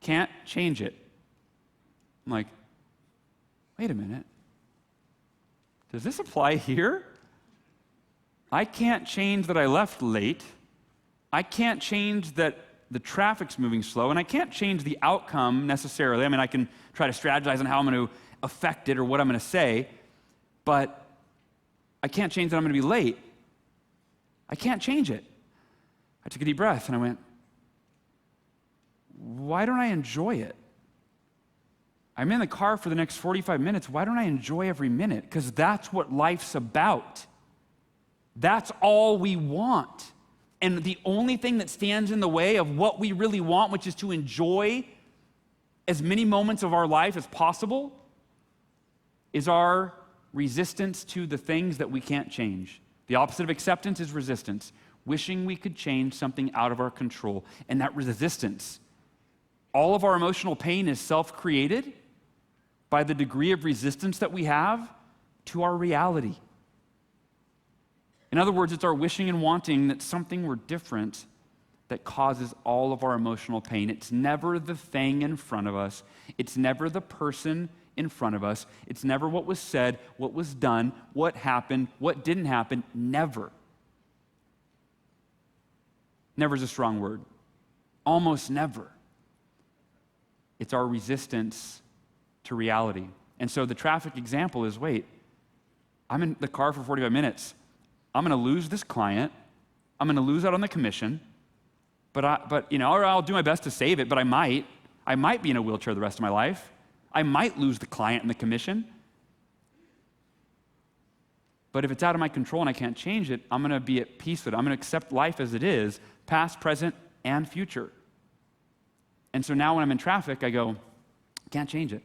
Can't change it. I'm like, wait a minute. Does this apply here? I can't change that I left late. I can't change that the traffic's moving slow, and I can't change the outcome necessarily. I mean, I can try to strategize on how I'm going to affect it or what I'm going to say, but I can't change that I'm going to be late. I can't change it. I took a deep breath, and I went, why don't I enjoy it? I'm in the car for the next 45 minutes. Why don't I enjoy every minute? Because that's what life's about. That's all we want. And the only thing that stands in the way of what we really want, which is to enjoy as many moments of our life as possible, is our resistance to the things that we can't change. The opposite of acceptance is resistance, wishing we could change something out of our control. And that resistance, all of our emotional pain is self-created by the degree of resistance that we have to our reality. In other words, it's our wishing and wanting that something were different that causes all of our emotional pain. It's never the thing in front of us. It's never the person in front of us. It's never what was said, what was done, what happened, what didn't happen. Never. Never is a strong word. Almost never. It's our resistance to reality. And so the traffic example is, wait, I'm in the car for 45 minutes. I'm going to lose this client. I'm going to lose out on the commission. But you know, or I'll do my best to save it, but I might be in a wheelchair the rest of my life. I might lose the client and the commission. But if it's out of my control and I can't change it, I'm going to be at peace with it. I'm going to accept life as it is, past, present, and future. And so now when I'm in traffic, I go, can't change it.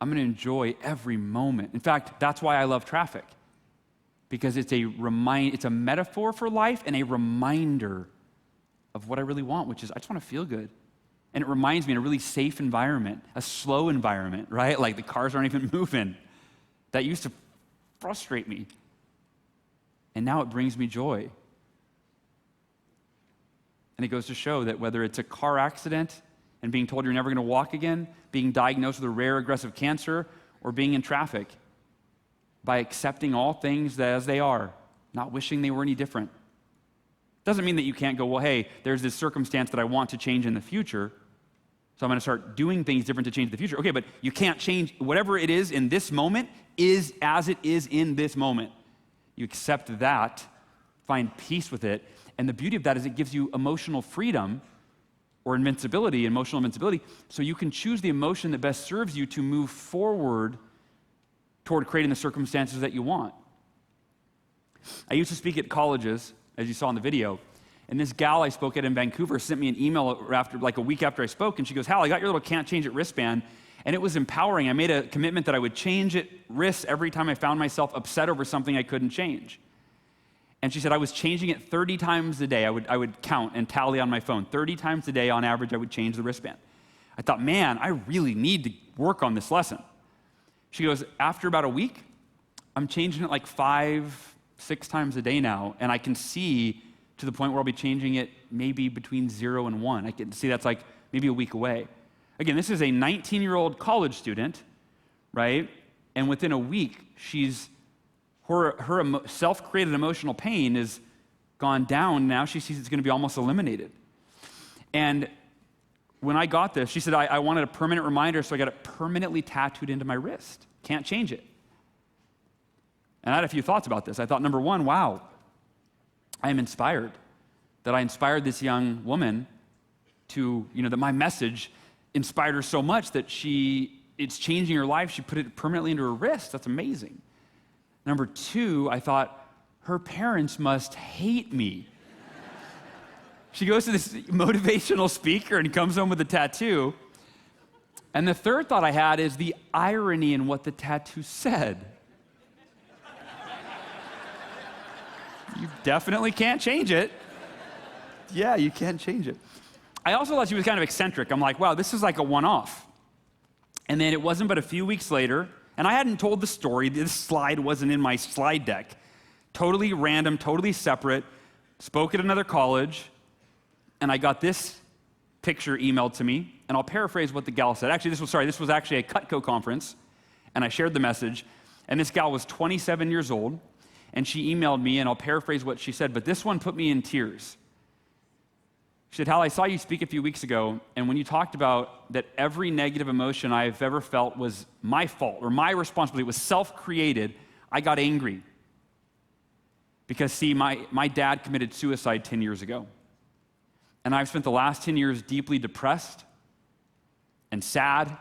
I'm going to enjoy every moment. In fact, that's why I love traffic, because it's a metaphor for life and a reminder of what I really want, which is I just want to feel good. And it reminds me in a really safe environment, a slow environment, right? Like the cars aren't even moving. That used to frustrate me. And now it brings me joy. And it goes to show that whether it's a car accident and being told you're never going to walk again, being diagnosed with a rare aggressive cancer, or being in traffic, by accepting all things as they are, not wishing they were any different. Doesn't mean that you can't go, well, hey, there's this circumstance that I want to change in the future, so I'm going to start doing things different to change the future. Okay, but you can't change whatever it is in this moment is as it is in this moment. You accept that, find peace with it, and the beauty of that is it gives you emotional freedom or invincibility, emotional invincibility, so you can choose the emotion that best serves you to move forward toward creating the circumstances that you want. I used to speak at colleges, as you saw in the video, and this gal I spoke at in Vancouver sent me an email like a week after I spoke, and she goes, Hal, I got your little can't change it wristband, and it was empowering. I made a commitment that I would change wrists every time I found myself upset over something I couldn't change. And she said I was changing it 30 times a day. I would count and tally on my phone. 30 times a day on average I would change the wristband. I thought, man, I really need to work on this lesson. She goes, after about a week, I'm changing it like 5-6 times a day now, and I can see to the point where I'll be changing it maybe between 0 and 1. I can see that's like maybe a week away. Again, this is a 19-year-old college student, right? And within a week, her self-created emotional pain is gone down. Now she sees it's going to be almost eliminated. And when I got this, she said, I wanted a permanent reminder, so I got it permanently tattooed into my wrist. Can't change it. And I had a few thoughts about this. I thought, number one, wow, I am inspired that I inspired this young woman to, that my message inspired her so much that it's changing her life. She put it permanently into her wrist. That's amazing. Number two, I thought, her parents must hate me. She goes to this motivational speaker and comes home with a tattoo. And the third thought I had is the irony in what the tattoo said. You definitely can't change it. Yeah, you can't change it. I also thought she was kind of eccentric. I'm like, wow, this is like a one-off. And then it wasn't but a few weeks later, and I hadn't told the story. This slide wasn't in my slide deck. Totally random, totally separate. Spoke at another college, and I got this picture emailed to me, and I'll paraphrase what the gal said. Actually, this was actually a Cutco conference, and I shared the message, and this gal was 27 years old, and she emailed me, and I'll paraphrase what she said, but this one put me in tears. She said, Hal, I saw you speak a few weeks ago, and when you talked about that every negative emotion I've ever felt was my fault or my responsibility, was self-created, I got angry. Because, see, my dad committed suicide 10 years ago. And I've spent the last 10 years deeply depressed and sad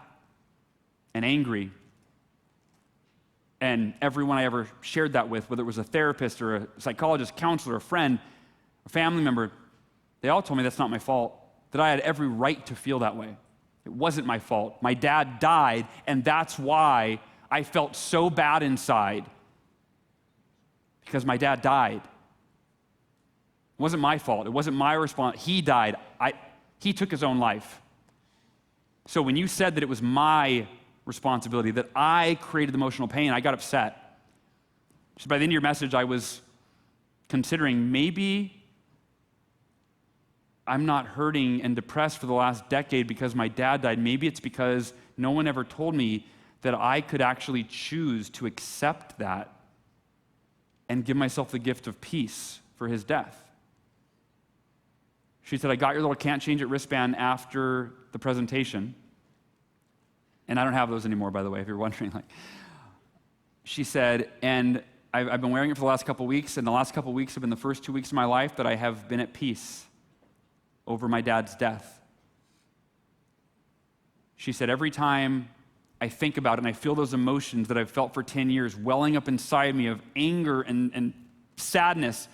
and angry. And everyone I ever shared that with, whether it was a therapist or a psychologist, counselor, a friend, a family member, they all told me that's not my fault, that I had every right to feel that way. It wasn't my fault. My dad died, and that's why I felt so bad inside, because my dad died. It wasn't my fault. It wasn't my response. He died. He took his own life. So when you said that it was my responsibility, that I created the emotional pain, I got upset. So by the end of your message, I was considering maybe I'm not hurting and depressed for the last decade because my dad died. Maybe it's because no one ever told me that I could actually choose to accept that and give myself the gift of peace for his death. She said, I got your little can't change it wristband after the presentation. And I don't have those anymore, by the way, if you're wondering. She said, and I've been wearing it for the last couple weeks, and the last couple weeks have been the first 2 weeks of my life that I have been at peace over my dad's death. She said, every time I think about it and I feel those emotions that I've felt for 10 years welling up inside me of anger and sadness,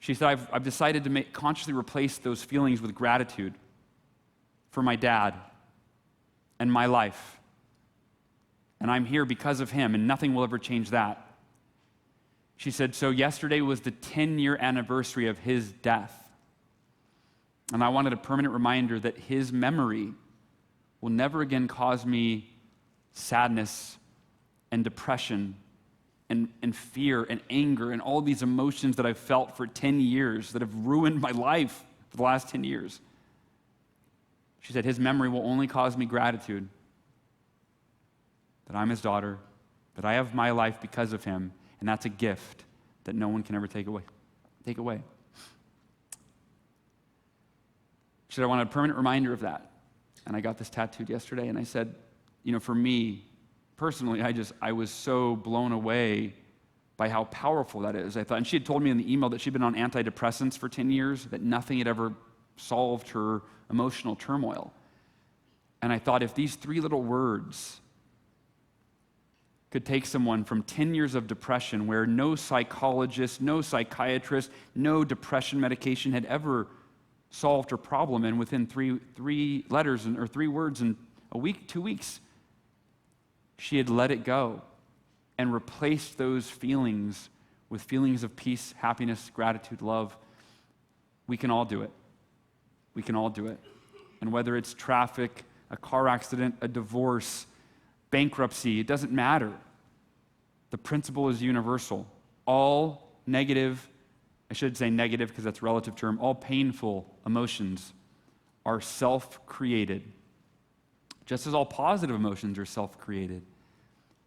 she said, I've decided to consciously replace those feelings with gratitude for my dad and my life. And I'm here because of him, and nothing will ever change that. She said, so yesterday was the 10-year anniversary of his death. And I wanted a permanent reminder that his memory will never again cause me sadness and depression and fear and anger and all these emotions that I've felt for 10 years that have ruined my life for the last 10 years. She said, his memory will only cause me gratitude that I'm his daughter, that I have my life because of him, and that's a gift that no one can ever take away. She said, I wanted a permanent reminder of that. And I got this tattooed yesterday, and I said, for me, personally, I was so blown away by how powerful that is. I thought, and she had told me in the email that she'd been on antidepressants for 10 years, that nothing had ever solved her emotional turmoil. And I thought, if these 3 little words could take someone from 10 years of depression where no psychologist, no psychiatrist, no depression medication had ever solved her problem, and within three letters or 3 words in a week, 2 weeks, she had let it go and replaced those feelings with feelings of peace, happiness, gratitude, love. We can all do it. We can all do it. And whether it's traffic, a car accident, a divorce, bankruptcy, it doesn't matter. The principle is universal. All negative, I should say negative because that's a relative term, all painful emotions are self-created, just as all positive emotions are self-created.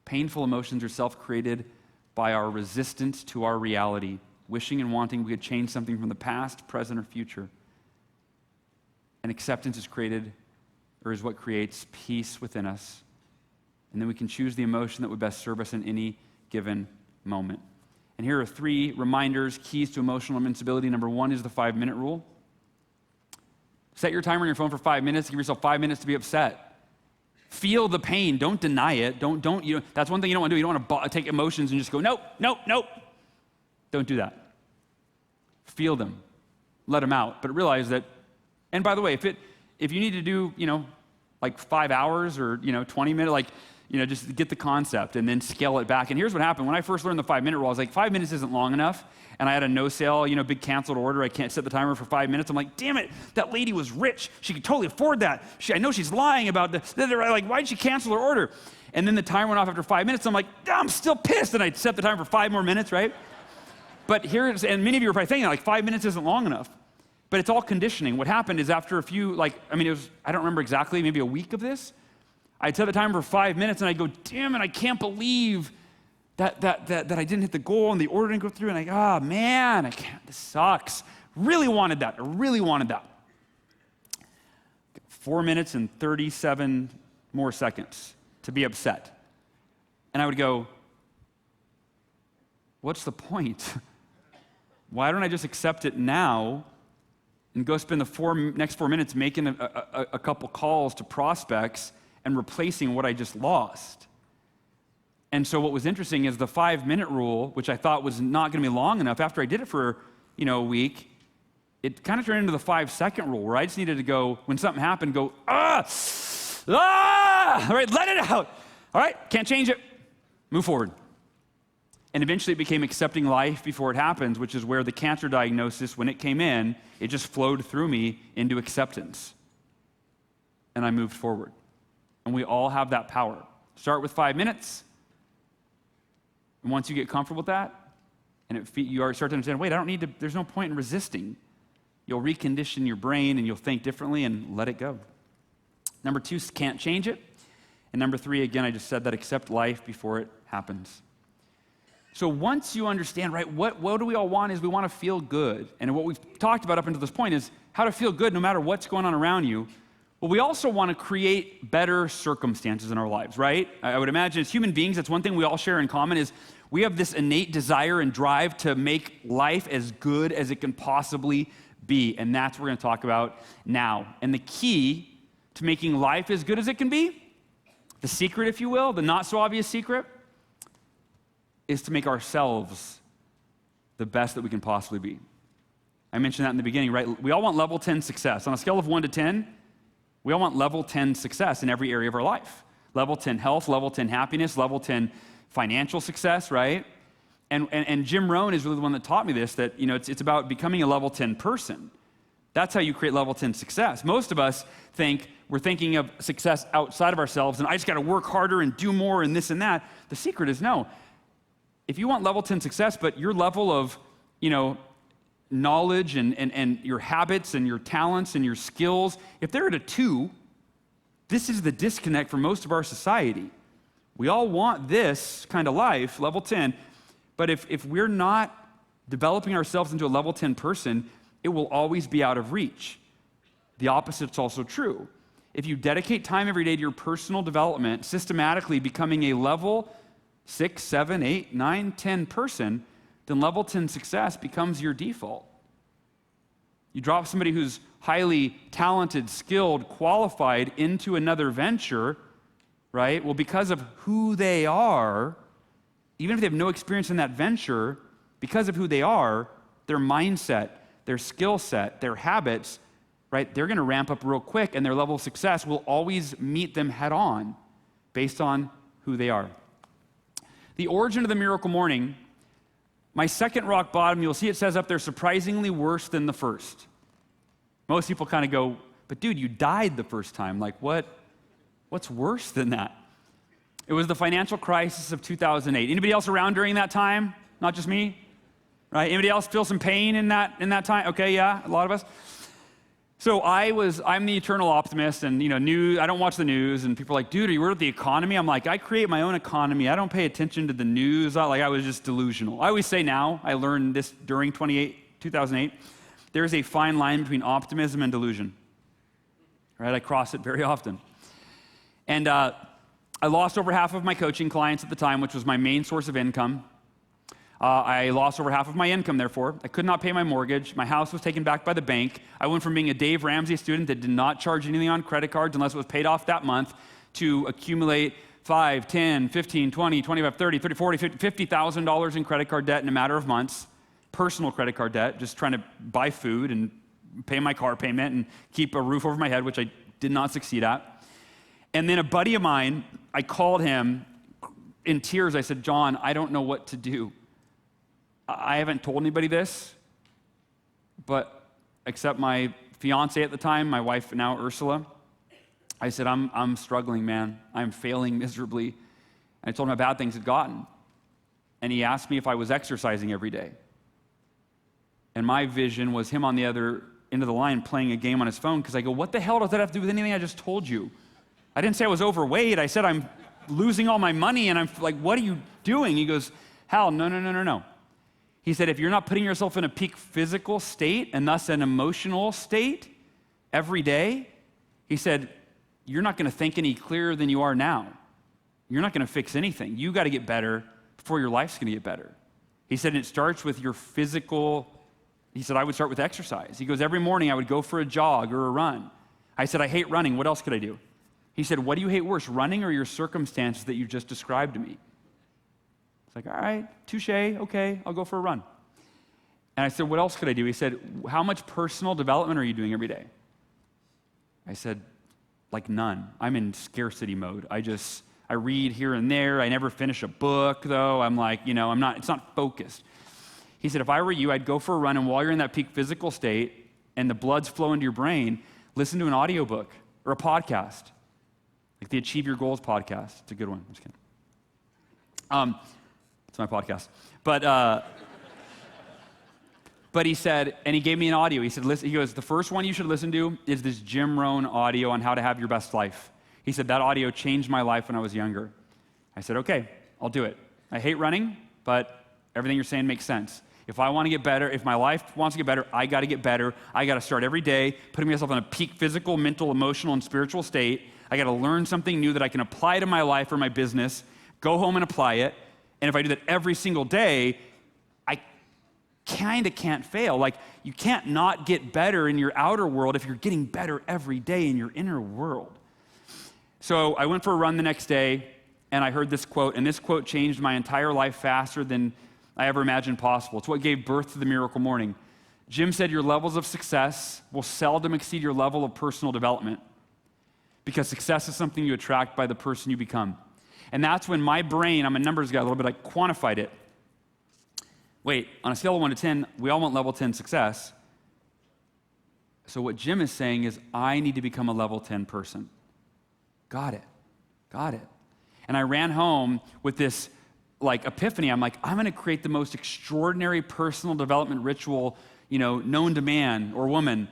Painful emotions are self-created by our resistance to our reality, wishing and wanting we could change something from the past, present, or future. And acceptance is created, or is what creates peace within us. And then we can choose the emotion that would best serve us in any given moment. And here are 3 reminders, keys to emotional invincibility. Number 1 is the 5-minute rule. Set your timer on your phone for 5 minutes. Give yourself 5 minutes to be upset. Feel the pain. Don't deny it. That's one thing you don't want to do. You don't want to take emotions and just go, nope. Don't do that. Feel them. Let them out. But realize that, and by the way, if you need to do, 5 hours or, 20 minutes, just get the concept and then scale it back. And here's what happened. When I first learned the 5-minute rule, I was like, 5 minutes isn't long enough. And I had a no sale, big canceled order. I can't set the timer for 5 minutes. I'm like, damn it, that lady was rich. She could totally afford that. I know she's lying about this. Like, why'd she cancel her order? And then the timer went off after 5 minutes. I'm like, I'm still pissed. And I set the timer for 5 more minutes, right? But and many of you are probably thinking, 5 minutes isn't long enough. But it's all conditioning. What happened is after a few, I don't remember exactly, maybe a week of this, I'd set the timer for 5 minutes and I'd go, damn it, I can't believe that I didn't hit the goal and the order didn't go through. And I go, man, I can't, this sucks. Really wanted that. 4 minutes and 37 more seconds to be upset. And I would go, what's the point? Why don't I just accept it now and go spend the next 4 minutes making a couple calls to prospects and replacing what I just lost? And so what was interesting is the 5-minute rule, which I thought was not going to be long enough, after I did it for a week, it kind of turned into the 5-second rule, where I just needed to go, when something happened, go, all right, let it out. All right, can't change it. Move forward. And eventually it became accepting life before it happens, which is where the cancer diagnosis, when it came in, it just flowed through me into acceptance. And I moved forward. And we all have that power. Start with 5 minutes. And once you get comfortable with that, and you start to understand, wait, there's no point in resisting. You'll recondition your brain and you'll think differently and let it go. Number 2, can't change it. And number 3, again, I just said that, accept life before it happens. So once you understand, right, what do we all want is we want to feel good. And what we've talked about up until this point is how to feel good no matter what's going on around you. Well, we also want to create better circumstances in our lives, right? I would imagine as human beings, that's one thing we all share in common is we have this innate desire and drive to make life as good as it can possibly be. And that's what we're going to talk about now. And the key to making life as good as it can be, the secret, if you will, the not so obvious secret, is to make ourselves the best that we can possibly be. I mentioned that in the beginning, right? We all want level 10 success. On a scale of 1 to 10, we all want level 10 success in every area of our life. Level 10 health, level 10 happiness, level 10 financial success, right? And Jim Rohn is really the one that taught me this, that it's about becoming a level 10 person. That's how you create level 10 success. Most of us we're thinking of success outside of ourselves, and I just got to work harder and do more and this and that. The secret is no. If you want level 10 success, but your level of, knowledge and your habits and your talents and your skills, if they're at a 2, this is the disconnect for most of our society. We all want this kind of life, level 10, but if we're not developing ourselves into a level 10 person, it will always be out of reach. The opposite's also true. If you dedicate time every day to your personal development, systematically becoming a level 6, 7, 8, 9, 10 person, then level 10 success becomes your default. You drop somebody who's highly talented, skilled, qualified into another venture, right? Well, because of who they are, even if they have no experience in that venture, because of who they are, their mindset, their skill set, their habits, right? They're going to ramp up real quick, and their level of success will always meet them head on based on who they are. The origin of the miracle morning, my second rock bottom, you'll see it says up there, surprisingly worse than the first. Most people kind of go, but dude, you died the first time. Like what's worse than that? It was the financial crisis of 2008. Anybody else around during that time? Not just me? Right? Anybody else feel some pain in that time? Okay, yeah, a lot of us. So I'm the eternal optimist, and I don't watch the news, and people are like, dude, are you worried about the economy? I'm like, I create my own economy. I don't pay attention to the news. I was just delusional. I always say now, I learned this during 2008, there's a fine line between optimism and delusion. Right? I cross it very often. And I lost over half of my coaching clients at the time, which was my main source of income. I lost over half of my income, therefore. I could not pay my mortgage. My house was taken back by the bank. I went from being a Dave Ramsey student that did not charge anything on credit cards unless it was paid off that month to accumulate 5, 10, 15, 20, 25, 30, 30, 40, $50,000 in credit card debt in a matter of months. Personal credit card debt, just trying to buy food and pay my car payment and keep a roof over my head, which I did not succeed at. And then a buddy of mine, I called him in tears. I said, John, I don't know what to do. I haven't told anybody this, but except my fiance at the time, my wife now, Ursula. I said, I'm struggling, man. I'm failing miserably. And I told him how bad things had gotten. And he asked me if I was exercising every day. And my vision was him on the other end of the line playing a game on his phone, because I go, what the hell does that have to do with anything I just told you? I didn't say I was overweight. I said I'm losing all my money, and I'm like, what are you doing? He goes, Hal, no. He said, if you're not putting yourself in a peak physical state and thus an emotional state every day, he said, you're not going to think any clearer than you are now. You're not going to fix anything. You got to get better before your life's going to get better. He said, it starts with your physical. He said, I would start with exercise. He goes, every morning I would go for a jog or a run. I said, I hate running. What else could I do? He said, what do you hate worse, running or your circumstances that you just described to me? It's like, all right, touche, okay, I'll go for a run. And I said, what else could I do? He said, how much personal development are you doing every day? I said, like none. I'm in scarcity mode. I read here and there. I never finish a book, though. I'm like, it's not focused. He said, if I were you, I'd go for a run, and while you're in that peak physical state and the blood's flowing to your brain, listen to an audiobook or a podcast, like the Achieve Your Goals podcast. It's a good one. I'm just kidding. It's my podcast. But But he said, and he gave me an audio. He said, listen, he goes, the first one you should listen to is this Jim Rohn audio on how to have your best life. He said, that audio changed my life when I was younger. I said, okay, I'll do it. I hate running, but everything you're saying makes sense. If I want to get better, if my life wants to get better, I got to get better. I got to start every day putting myself in a peak physical, mental, emotional, and spiritual state. I got to learn something new that I can apply to my life or my business, go home and apply it. And if I do that every single day, I kind of can't fail. Like, you can't not get better in your outer world if you're getting better every day in your inner world. So I went for a run the next day, and I heard this quote, and this quote changed my entire life faster than I ever imagined possible. It's what gave birth to the Miracle Morning. Jim said, your levels of success will seldom exceed your level of personal development, because success is something you attract by the person you become. And that's when my brain, I'm a numbers guy a little bit, I quantified it. Wait, on a scale of 1 to 10, we all want level 10 success. So what Jim is saying is, I need to become a level 10 person. Got it. And I ran home with this epiphany. I'm like, I'm gonna create the most extraordinary personal development ritual, known to man or woman.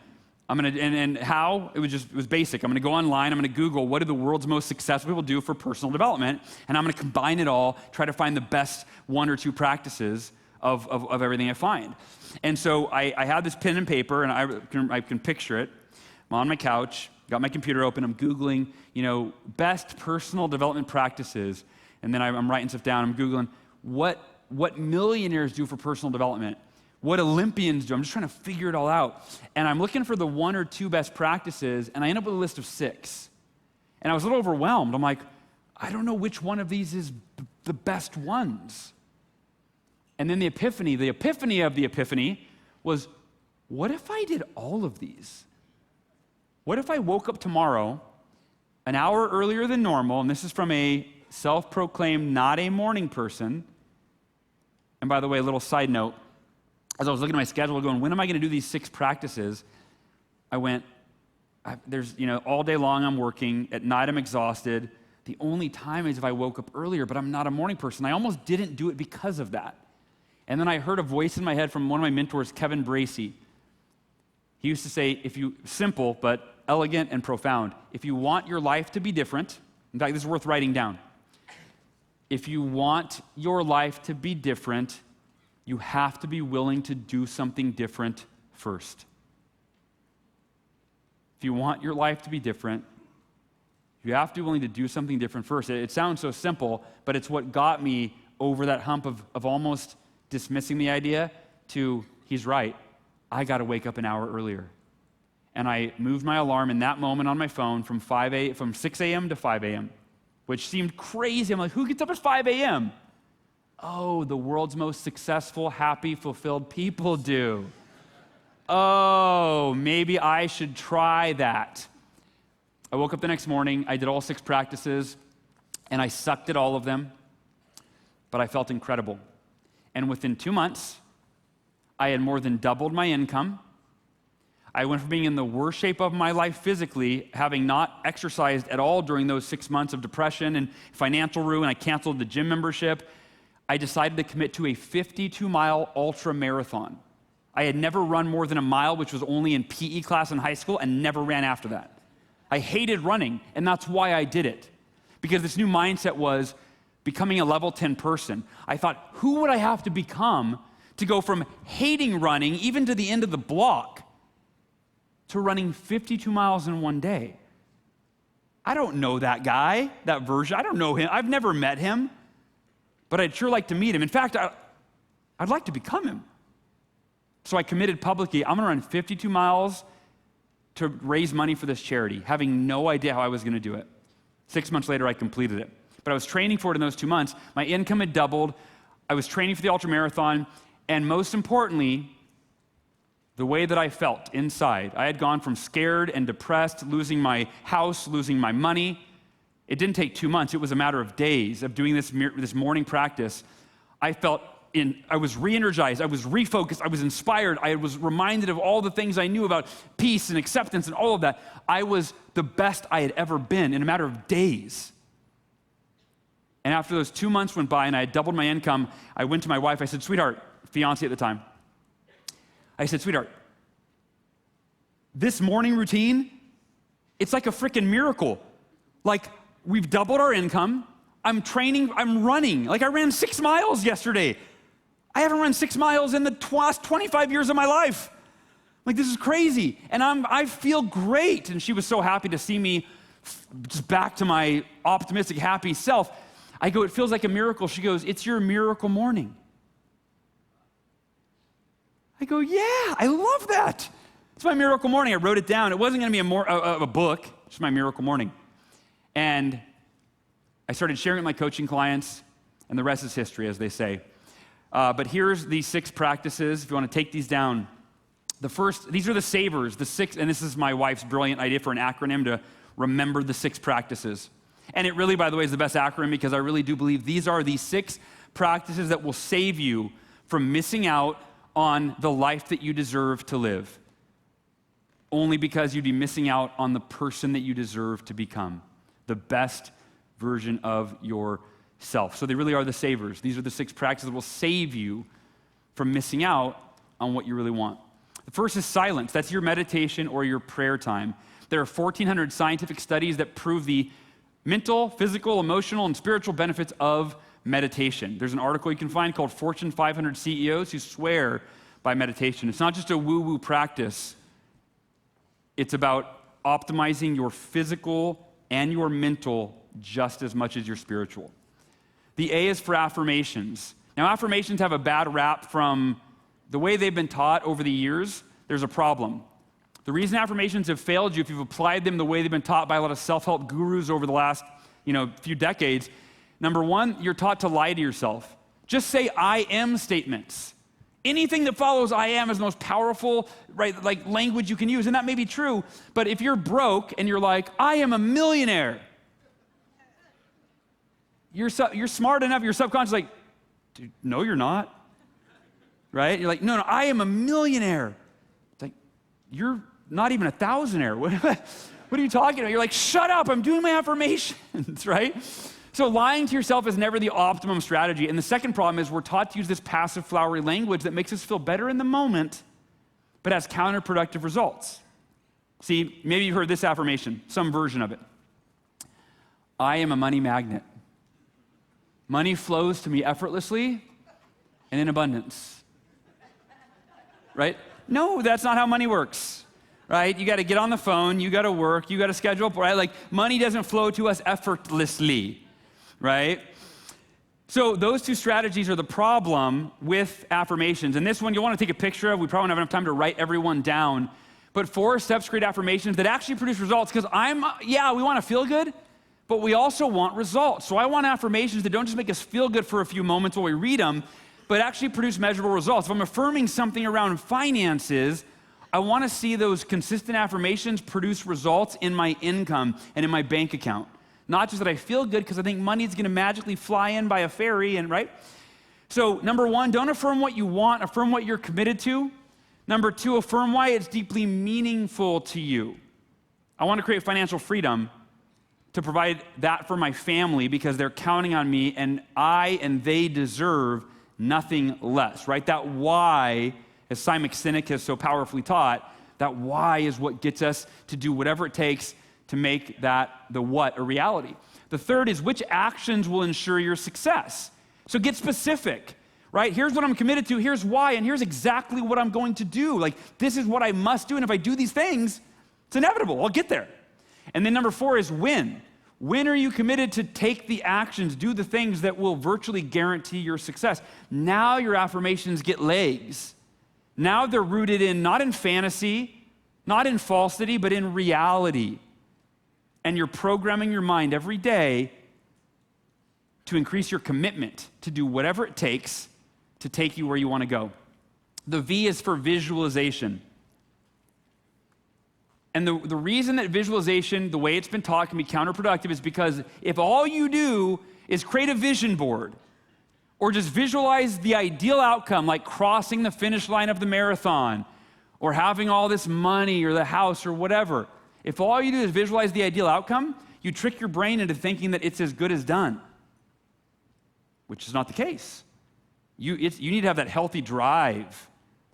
I'm gonna, and how? It was basic. I'm gonna go online, I'm gonna Google what do the world's most successful people do for personal development, and I'm gonna combine it all, try to find the best 1 or 2 practices of everything I find. And so I had this pen and paper, and I can picture it. I'm on my couch, got my computer open, I'm Googling, best personal development practices, and then I'm writing stuff down. I'm Googling what millionaires do for personal development, what Olympians do. I'm just trying to figure it all out. And I'm looking for the 1 or 2 best practices, and I end up with a list of 6. And I was a little overwhelmed. I'm like, I don't know which one of these is the best ones. And then the epiphany of the epiphany was, what if I did all of these? What if I woke up tomorrow an hour earlier than normal, and this is from a self-proclaimed not a morning person. And by the way, a little side note, as I was looking at my schedule going, when am I going to do these 6 practices? I went, all day long I'm working, at night I'm exhausted. The only time is if I woke up earlier, but I'm not a morning person. I almost didn't do it because of that. And then I heard a voice in my head from one of my mentors, Kevin Bracey. He used to say, simple but elegant and profound, if you want your life to be different, in fact, this is worth writing down. If you want your life to be different, you have to be willing to do something different first. If you want your life to be different, you have to be willing to do something different first. It sounds so simple, but it's what got me over that hump of almost dismissing the idea to, he's right, I got to wake up an hour earlier. And I moved my alarm in that moment on my phone from 6 a.m. to 5 a.m., which seemed crazy. I'm like, who gets up at 5 a.m.? Oh, the world's most successful, happy, fulfilled people do. Oh, maybe I should try that. I woke up the next morning, I did all 6 practices, and I sucked at all of them, but I felt incredible. And within 2 months, I had more than doubled my income. I went from being in the worst shape of my life physically, having not exercised at all during those 6 months of depression and financial ruin. I canceled the gym membership. I decided to commit to a 52-mile ultra marathon. I had never run more than a mile, which was only in PE class in high school, and never ran after that. I hated running, and that's why I did it. Because this new mindset was becoming a level 10 person. I thought, who would I have to become to go from hating running, even to the end of the block, to running 52 miles in one day? I don't know that guy, that version. I don't know him. I've never met him, but I'd sure like to meet him. In fact, I'd like to become him. So I committed publicly, I'm gonna run 52 miles to raise money for this charity, having no idea how I was gonna do it. 6 months later, I completed it. But I was training for it in those 2 months. My income had doubled. I was training for the ultramarathon, and most importantly, the way that I felt inside. I had gone from scared and depressed, losing my house, losing my money. It didn't take 2 months. It was a matter of days of doing this morning practice. I was re-energized. I was refocused. I was inspired. I was reminded of all the things I knew about peace and acceptance and all of that. I was the best I had ever been in a matter of days. And after those 2 months went by and I had doubled my income, I went to my wife. I said, sweetheart, fiance at the time, I said, sweetheart, this morning routine, it's like a freaking miracle. Like, we've doubled our income. I'm training, I'm running. Like, I ran 6 miles yesterday. I haven't run 6 miles in the last 25 years of my life. Like, this is crazy. And I feel great. And she was so happy to see me just back to my optimistic, happy self. I go, it feels like a miracle. She goes, it's your miracle morning. I go, yeah, I love that. It's my miracle morning. I wrote it down. It wasn't going to be a book, just my miracle morning. And I started sharing it with my coaching clients, and the rest is history, as they say. But here's these 6 practices. If you want to take these down. The first, these are the savers, the 6, and this is my wife's brilliant idea for an acronym to remember the 6 practices. And it really, by the way, is the best acronym because I really do believe these are the 6 practices that will save you from missing out on the life that you deserve to live. Only because you'd be missing out on the person that you deserve to become, the best version of yourself. So they really are the savers. These are the 6 practices that will save you from missing out on what you really want. The first is silence. That's your meditation or your prayer time. There are 1,400 scientific studies that prove the mental, physical, emotional, and spiritual benefits of meditation. There's an article you can find called Fortune 500 CEOs who swear by meditation. It's not just a woo-woo practice. It's about optimizing your physical and your mental just as much as your spiritual. The A is for affirmations. Now, affirmations have a bad rap from the way they've been taught over the years. There's a problem. The reason affirmations have failed you, if you've applied them the way they've been taught by a lot of self-help gurus over the last few decades, number one, you're taught to lie to yourself. Just say I am statements. Anything that follows I am is the most powerful, right, like language you can use, and that may be true, but if you're broke and you're like, I am a millionaire, you're smart enough, your subconscious is like, dude, no, you're not. Right? You're like, no, I am a millionaire. It's like, you're not even a thousandaire. What are you talking about? You're like, shut up, I'm doing my affirmations, right? So lying to yourself is never the optimum strategy. And the second problem is we're taught to use this passive, flowery language that makes us feel better in the moment, but has counterproductive results. See, maybe you've heard this affirmation, some version of it. I am a money magnet. Money flows to me effortlessly and in abundance. Right? No, that's not how money works, right? You got to get on the phone, you got to work, you got to schedule, right? Like, money doesn't flow to us effortlessly, right? So those 2 strategies are the problem with affirmations. And this one you'll want to take a picture of. We probably don't have enough time to write everyone down. But 4 steps to create affirmations that actually produce results, because we want to feel good, but we also want results. So I want affirmations that don't just make us feel good for a few moments while we read them, but actually produce measurable results. If I'm affirming something around finances, I want to see those consistent affirmations produce results in my income and in my bank account. Not just that I feel good because I think money is going to magically fly in by a ferry, and right? So number 1, don't affirm what you want, affirm what you're committed to. Number 2, affirm why it's deeply meaningful to you. I want to create financial freedom to provide that for my family because they're counting on me, and I and they deserve nothing less, right? That why, as Simon Sinek has so powerfully taught, that why is what gets us to do whatever it takes to make that, the what, a reality. The third is which actions will ensure your success. So get specific, right? Here's what I'm committed to, here's why, and here's exactly what I'm going to do. Like, this is what I must do, and if I do these things, it's inevitable, I'll get there. And then number 4 is when. When are you committed to take the actions, do the things that will virtually guarantee your success? Now your affirmations get legs. Now they're rooted in, not in fantasy, not in falsity, but in reality. And you're programming your mind every day to increase your commitment to do whatever it takes to take you where you want to go. The V is for visualization. And the reason that visualization, the way it's been taught, can be counterproductive is because if all you do is create a vision board or just visualize the ideal outcome, like crossing the finish line of the marathon or having all this money or the house or whatever, if all you do is visualize the ideal outcome, you trick your brain into thinking that it's as good as done, which is not the case. You need to have that healthy drive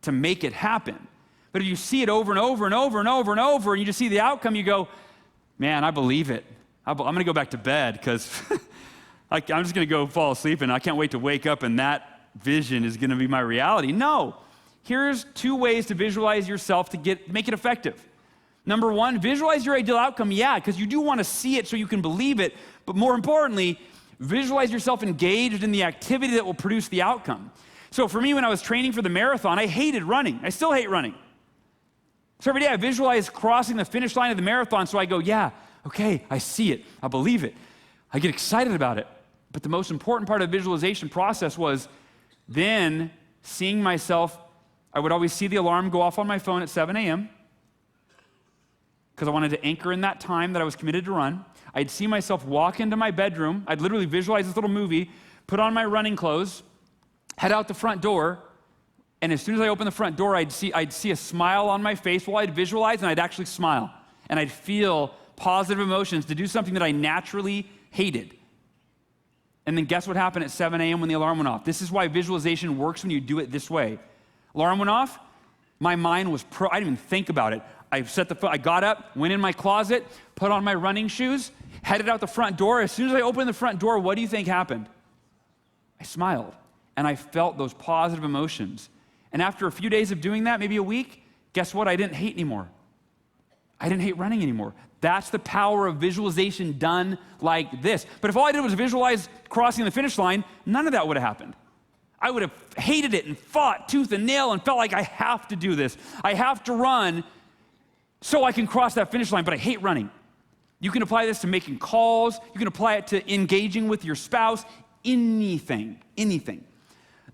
to make it happen. But if you see it over and over and over and over and over, and you just see the outcome, you go, man, I believe it. I'm going to go back to bed because I'm just going to go fall asleep, and I can't wait to wake up, and that vision is going to be my reality. No. Here's 2 ways to visualize yourself to make it effective. Number 1, visualize your ideal outcome, because you do want to see it so you can believe it, but more importantly, visualize yourself engaged in the activity that will produce the outcome. So for me, when I was training for the marathon, I hated running. I still hate running. So every day I visualize crossing the finish line of the marathon, so I go, okay, I see it, I believe it, I get excited about it. But the most important part of the visualization process was then seeing myself. I would always see the alarm go off on my phone at 7 a.m. because I wanted to anchor in that time that I was committed to run. I'd see myself walk into my bedroom. I'd literally visualize this little movie, put on my running clothes, head out the front door, and as soon as I opened the front door, I'd see a smile on my face. Well, I'd visualize, and I'd actually smile. And I'd feel positive emotions to do something that I naturally hated. And then guess what happened at 7 a.m. when the alarm went off? This is why visualization works when you do it this way. Alarm went off, my mind was I didn't even think about it. I got up, went in my closet, put on my running shoes, headed out the front door. As soon as I opened the front door, what do you think happened? I smiled, and I felt those positive emotions. And after a few days of doing that, maybe a week, guess what? I didn't hate anymore. I didn't hate running anymore. That's the power of visualization done like this. But if all I did was visualize crossing the finish line, none of that would have happened. I would have hated it and fought tooth and nail and felt like I have to do this. I have to run so I can cross that finish line, but I hate running. You can apply this to making calls. You can apply it to engaging with your spouse. Anything.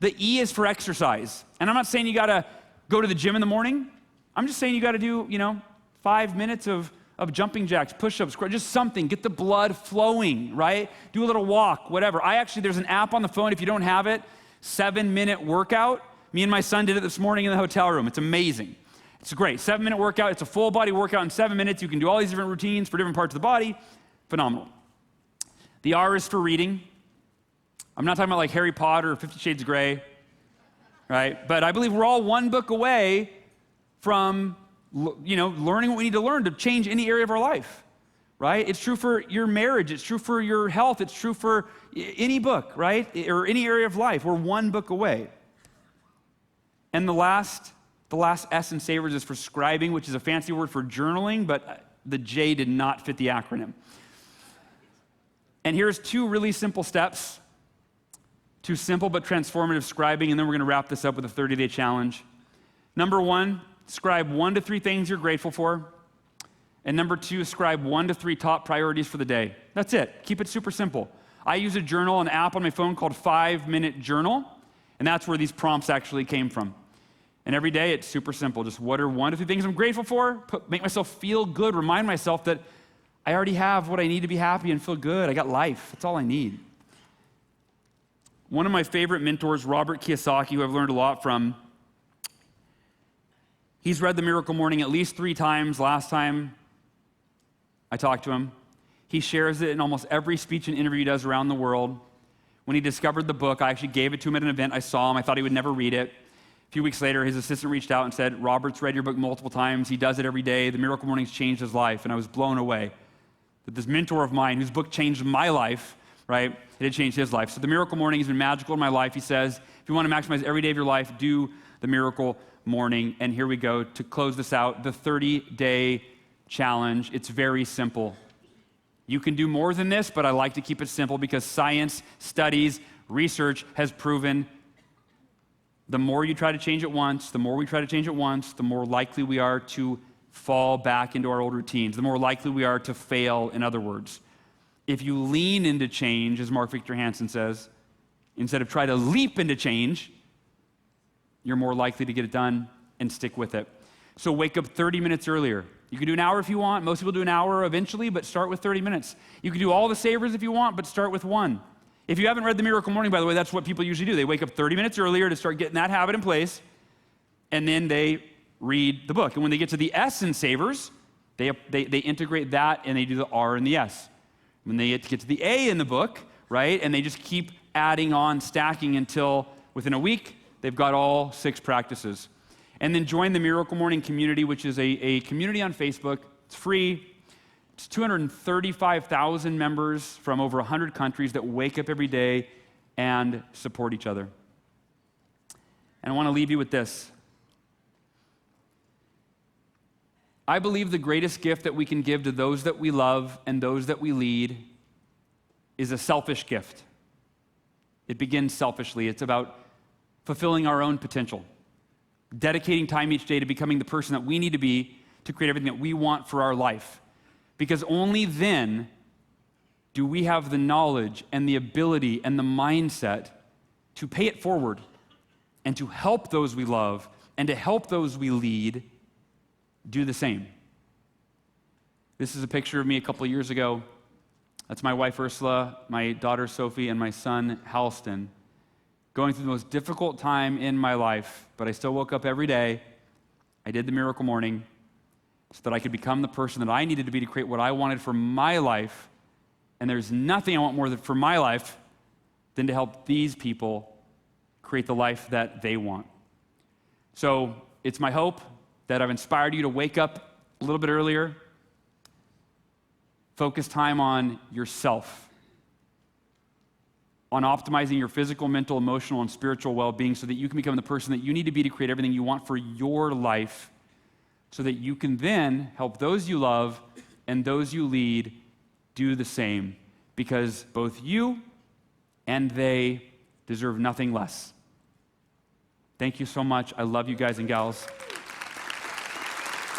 The E is for exercise. And I'm not saying you got to go to the gym in the morning. I'm just saying you got to do, 5 minutes of jumping jacks, push-ups, just something. Get the blood flowing, right? Do a little walk, whatever. There's an app on the phone, if you don't have it, 7-minute workout. Me and my son did it this morning in the hotel room. It's amazing. It's great. 7-minute workout. It's a full body workout in 7 minutes. You can do all these different routines for different parts of the body. Phenomenal. The R is for reading. I'm not talking about like Harry Potter or 50 Shades of Grey, right? But I believe we're all one book away from, learning what we need to learn to change any area of our life, right? It's true for your marriage. It's true for your health. It's true for any book, right? Or any area of life. We're one book away. And the last S in Savers is for scribing, which is a fancy word for journaling, but the J did not fit the acronym. And here's 2 really simple steps. 2 simple but transformative scribing, and then we're going to wrap this up with a 30-day challenge. Number 1, scribe 1 to 3 things you're grateful for. And number 2, scribe 1 to 3 top priorities for the day. That's it. Keep it super simple. I use a journal, an app on my phone called 5-Minute Journal, and that's where these prompts actually came from. And every day it's super simple. Just what are 1 to 3 things I'm grateful for? Make myself feel good. Remind myself that I already have what I need to be happy and feel good. I got life. That's all I need. One of my favorite mentors, Robert Kiyosaki, who I've learned a lot from, he's read The Miracle Morning at least 3 times. Last time I talked to him, he shares it in almost every speech and interview he does around the world. When he discovered the book, I actually gave it to him at an event. I saw him. I thought he would never read it. A few weeks later, his assistant reached out and said, Robert's read your book multiple times. He does it every day. The Miracle Morning's changed his life. And I was blown away that this mentor of mine, whose book changed my life, right? It had changed his life. So the Miracle Morning has been magical in my life. He says, if you want to maximize every day of your life, do the Miracle Morning. And here we go to close this out, the 30-day challenge. It's very simple. You can do more than this, but I like to keep it simple because science, studies, research has proven the more you try to change it once, the more we try to change it once, the more likely we are to fall back into our old routines, the more likely we are to fail, in other words. If you lean into change, as Mark Victor Hansen says, instead of try to leap into change, you're more likely to get it done and stick with it. So wake up 30 minutes earlier. You can do an hour if you want. Most people do an hour eventually, but start with 30 minutes. You can do all the savers if you want, but start with 1. If you haven't read The Miracle Morning, by the way, that's what people usually do. They wake up 30 minutes earlier to start getting that habit in place, and then they read the book. And when they get to the S in Savers, they integrate that, and they do the R and the S. When they get to the A in the book, right, and they just keep adding on, stacking until within a week, they've got all 6 practices. And then join the Miracle Morning community, which is a community on Facebook. It's free. It's 235,000 members from over 100 countries that wake up every day and support each other. And I want to leave you with this. I believe the greatest gift that we can give to those that we love and those that we lead is a selfish gift. It begins selfishly. It's about fulfilling our own potential, dedicating time each day to becoming the person that we need to be to create everything that we want for our life. Because only then do we have the knowledge and the ability and the mindset to pay it forward and to help those we love and to help those we lead do the same. This is a picture of me a couple of years ago. That's my wife Ursula, my daughter Sophie, and my son Halston, going through the most difficult time in my life, but I still woke up every day. I did the Miracle Morning so that I could become the person that I needed to be to create what I wanted for my life. And there's nothing I want more for my life than to help these people create the life that they want. So it's my hope that I've inspired you to wake up a little bit earlier, focus time on yourself, on optimizing your physical, mental, emotional, and spiritual well-being so that you can become the person that you need to be to create everything you want for your life, so that you can then help those you love and those you lead do the same, because both you and they deserve nothing less. Thank you so much. I love you guys and gals.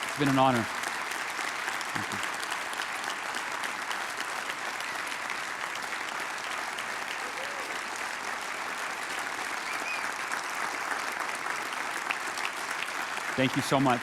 It's been an honor. Thank you. Thank you so much.